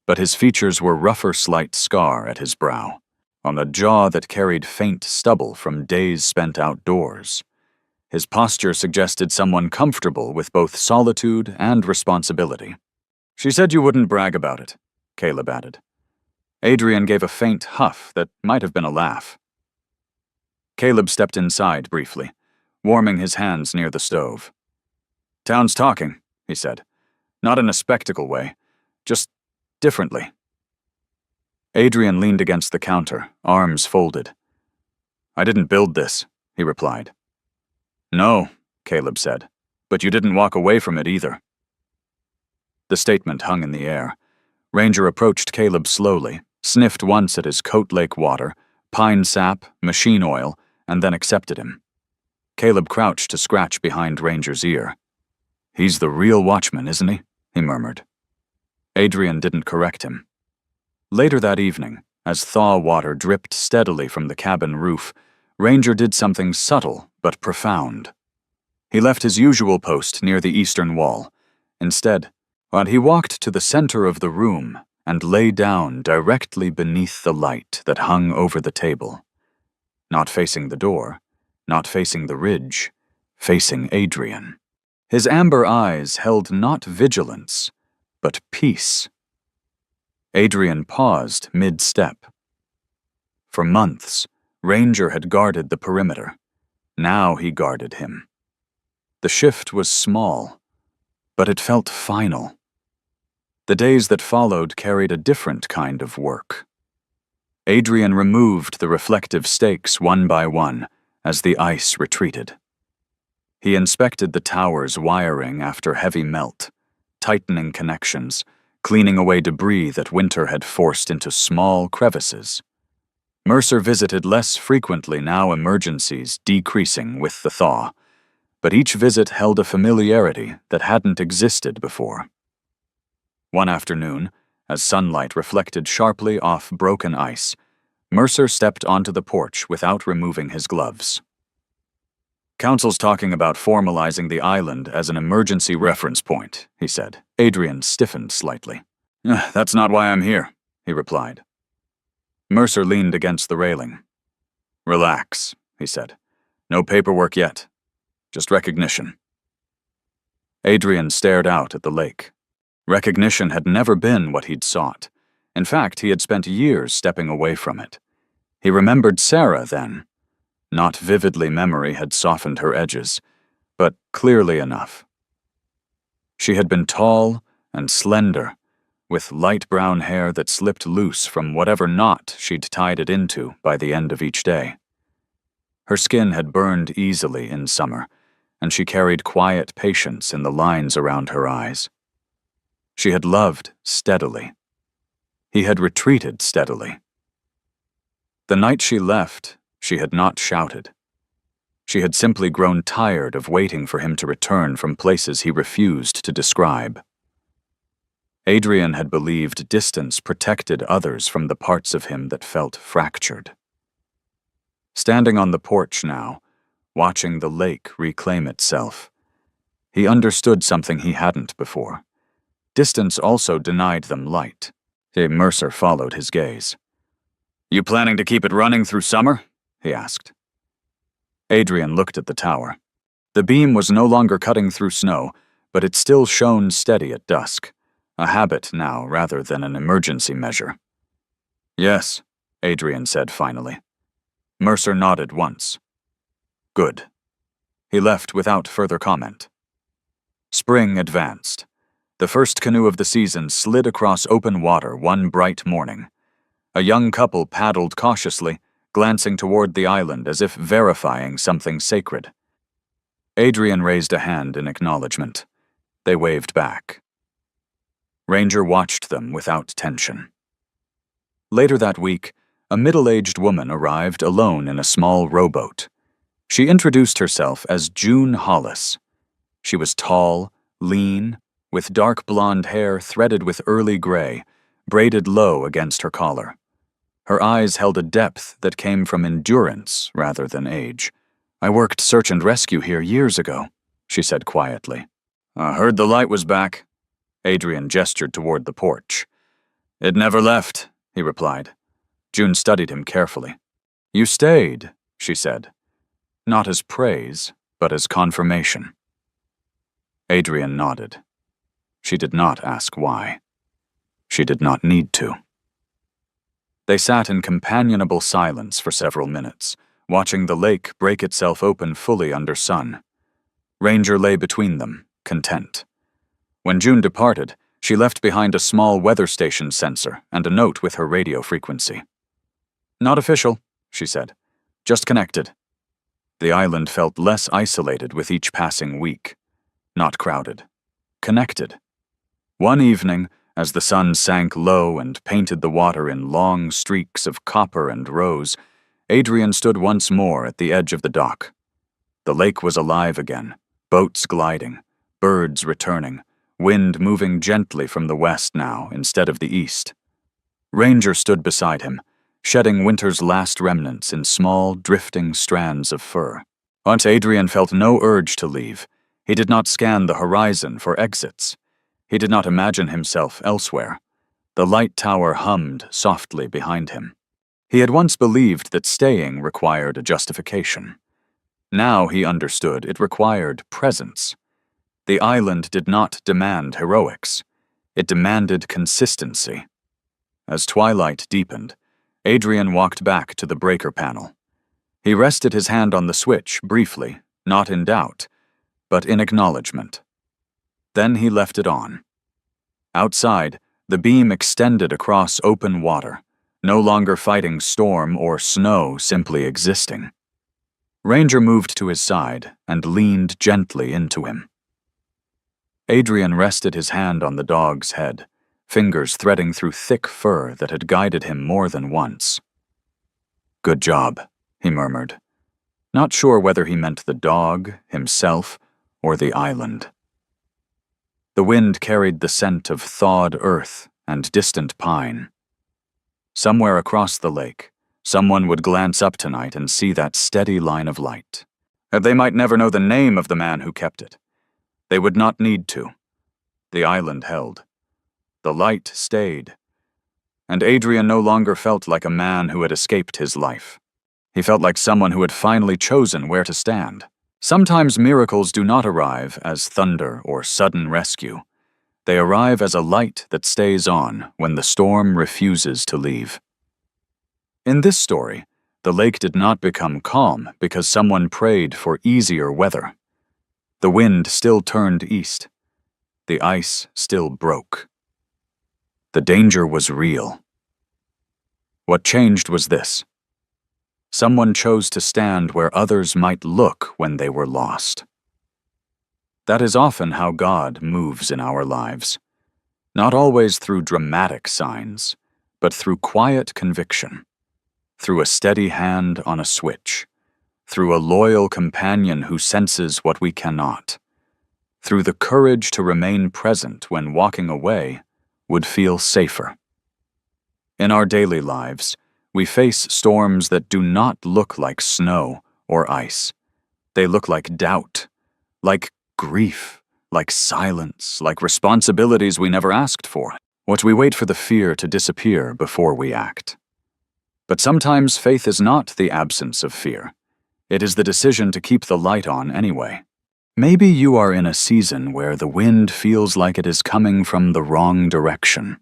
but his features were rougher slight scar at his brow, on the jaw that carried faint stubble from days spent outdoors. His posture suggested someone comfortable with both solitude and responsibility. "She said you wouldn't brag about it," Caleb added. Adrian gave a faint huff that might have been a laugh. Caleb stepped inside briefly. warming his hands near the stove. "Town's talking," he said. "Not in a spectacle way, just differently." Adrian leaned against the counter, arms folded. "I didn't build this," he replied. "No," Caleb said, "but you didn't walk away from it either." The statement hung in the air. Ranger approached Caleb slowly, sniffed once at his Coat Lake water, pine sap, machine oil, and then accepted him. Caleb crouched to scratch behind Ranger's ear. "He's the real watchman, isn't he?" he murmured. Adrian didn't correct him. Later that evening, as thaw water dripped steadily from the cabin roof, Ranger did something subtle but profound. He left his usual post near the eastern wall. Instead, he walked to the center of the room and lay down directly beneath the light that hung over the table. Not facing the door, not facing the ridge, facing Adrian. His amber eyes held not vigilance, but peace. Adrian paused mid-step. For months, Ranger had guarded the perimeter. Now he guarded him. The shift was small, but it felt final. The days that followed carried a different kind of work. Adrian removed the reflective stakes one by one as the ice retreated. He inspected the tower's wiring after heavy melt, tightening connections, cleaning away debris that winter had forced into small crevices. Mercer visited less frequently now, emergencies decreasing with the thaw, but each visit held a familiarity that hadn't existed before. One afternoon, as sunlight reflected sharply off broken ice, Mercer stepped onto the porch without removing his gloves. "Council's talking about formalizing the island as an emergency reference point," he said. Adrian stiffened slightly. "That's not why I'm here," he replied. Mercer leaned against the railing. "Relax," he said. "No paperwork yet. Just recognition." Adrian stared out at the lake. Recognition had never been what he'd sought. In fact, he had spent years stepping away from it. He remembered Sarah then. Not vividly, memory had softened her edges, but clearly enough. She had been tall and slender, with light brown hair that slipped loose from whatever knot she'd tied it into by the end of each day. Her skin had burned easily in summer, and she carried quiet patience in the lines around her eyes. She had loved steadily. He had retreated steadily. The night she left, she had not shouted. She had simply grown tired of waiting for him to return from places he refused to describe. Adrian had believed distance protected others from the parts of him that felt fractured. Standing on the porch now, watching the lake reclaim itself, he understood something he hadn't before. Distance also denied them light. Mercer followed his gaze. "You planning to keep it running through summer?" he asked. Adrian looked at the tower. The beam was no longer cutting through snow, but it still shone steady at dusk, a habit now rather than an emergency measure. "Yes," Adrian said finally. Mercer nodded once. "Good." He left without further comment. Spring advanced. The first canoe of the season slid across open water one bright morning. A young couple paddled cautiously, glancing toward the island as if verifying something sacred. Adrian raised a hand in acknowledgement. They waved back. Ranger watched them without tension. Later that week, a middle-aged woman arrived alone in a small rowboat. She introduced herself as June Hollis. She was tall, lean, with dark blonde hair threaded with early gray, braided low against her collar. Her eyes held a depth that came from endurance rather than age. "I worked search and rescue here years ago," she said quietly. "I heard the light was back." Adrian gestured toward the porch. "It never left," he replied. June studied him carefully. "You stayed," she said. Not as praise, but as confirmation. Adrian nodded. She did not ask why. She did not need to. They sat in companionable silence for several minutes, watching the lake break itself open fully under sun. Ranger lay between them, content. When June departed, she left behind a small weather station sensor and a note with her radio frequency. "Not official," she said. "Just connected." The island felt less isolated with each passing week. Not crowded. Connected. One evening, as the sun sank low and painted the water in long streaks of copper and rose, Adrian stood once more at the edge of the dock. The lake was alive again, boats gliding, birds returning, wind moving gently from the west now instead of the east. Ranger stood beside him, shedding winter's last remnants in small, drifting strands of fur. But Adrian felt no urge to leave. He did not scan the horizon for exits. He did not imagine himself elsewhere. The light tower hummed softly behind him. He had once believed that staying required a justification. Now he understood it required presence. The island did not demand heroics. It demanded consistency. As twilight deepened, Adrian walked back to the breaker panel. He rested his hand on the switch briefly, not in doubt, but in acknowledgement. Then he left it on. Outside, the beam extended across open water, no longer fighting storm or snow, simply existing. Ranger moved to his side and leaned gently into him. Adrian rested his hand on the dog's head, fingers threading through thick fur that had guided him more than once. "Good job," he murmured, not sure whether he meant the dog, himself, or the island. The wind carried the scent of thawed earth and distant pine. Somewhere across the lake, someone would glance up tonight and see that steady line of light. They might never know the name of the man who kept it. They would not need to. The island held. The light stayed. And Adrian no longer felt like a man who had escaped his life. He felt like someone who had finally chosen where to stand. Sometimes miracles do not arrive as thunder or sudden rescue. They arrive as a light that stays on when the storm refuses to leave. In this story, the lake did not become calm because someone prayed for easier weather. The wind still turned east. The ice still broke. The danger was real. What changed was this. Someone chose to stand where others might look when they were lost. That is often how God moves in our lives. Not always through dramatic signs, but through quiet conviction, through a steady hand on a switch, through a loyal companion who senses what we cannot, through the courage to remain present when walking away would feel safer. In our daily lives, we face storms that do not look like snow or ice. They look like doubt, like grief, like silence, like responsibilities we never asked for. What we wait for the fear to disappear before we act. But sometimes faith is not the absence of fear. It is the decision to keep the light on anyway. Maybe you are in a season where the wind feels like it is coming from the wrong direction.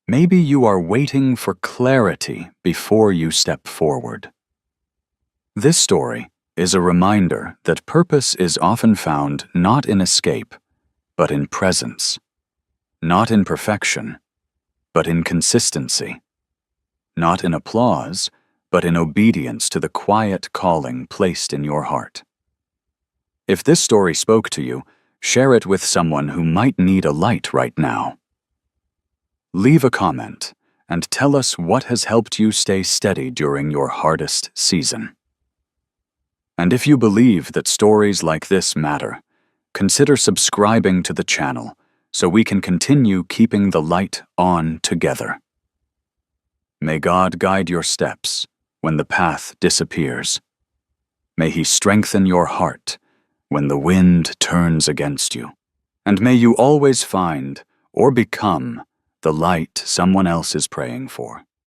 Maybe you are waiting for clarity before you step forward. This story is a reminder that purpose is often found not in escape, but in presence. Not in perfection, but in consistency. Not in applause, but in obedience to the quiet calling placed in your heart. If this story spoke to you, share it with someone who might need a light right now. Leave a comment and tell us what has helped you stay steady during your hardest season. And if you believe that stories like this matter, consider subscribing to the channel so we can continue keeping the light on together. May God guide your steps when the path disappears. May He strengthen your heart when the wind turns against you. And may you always find or become the light someone else is praying for.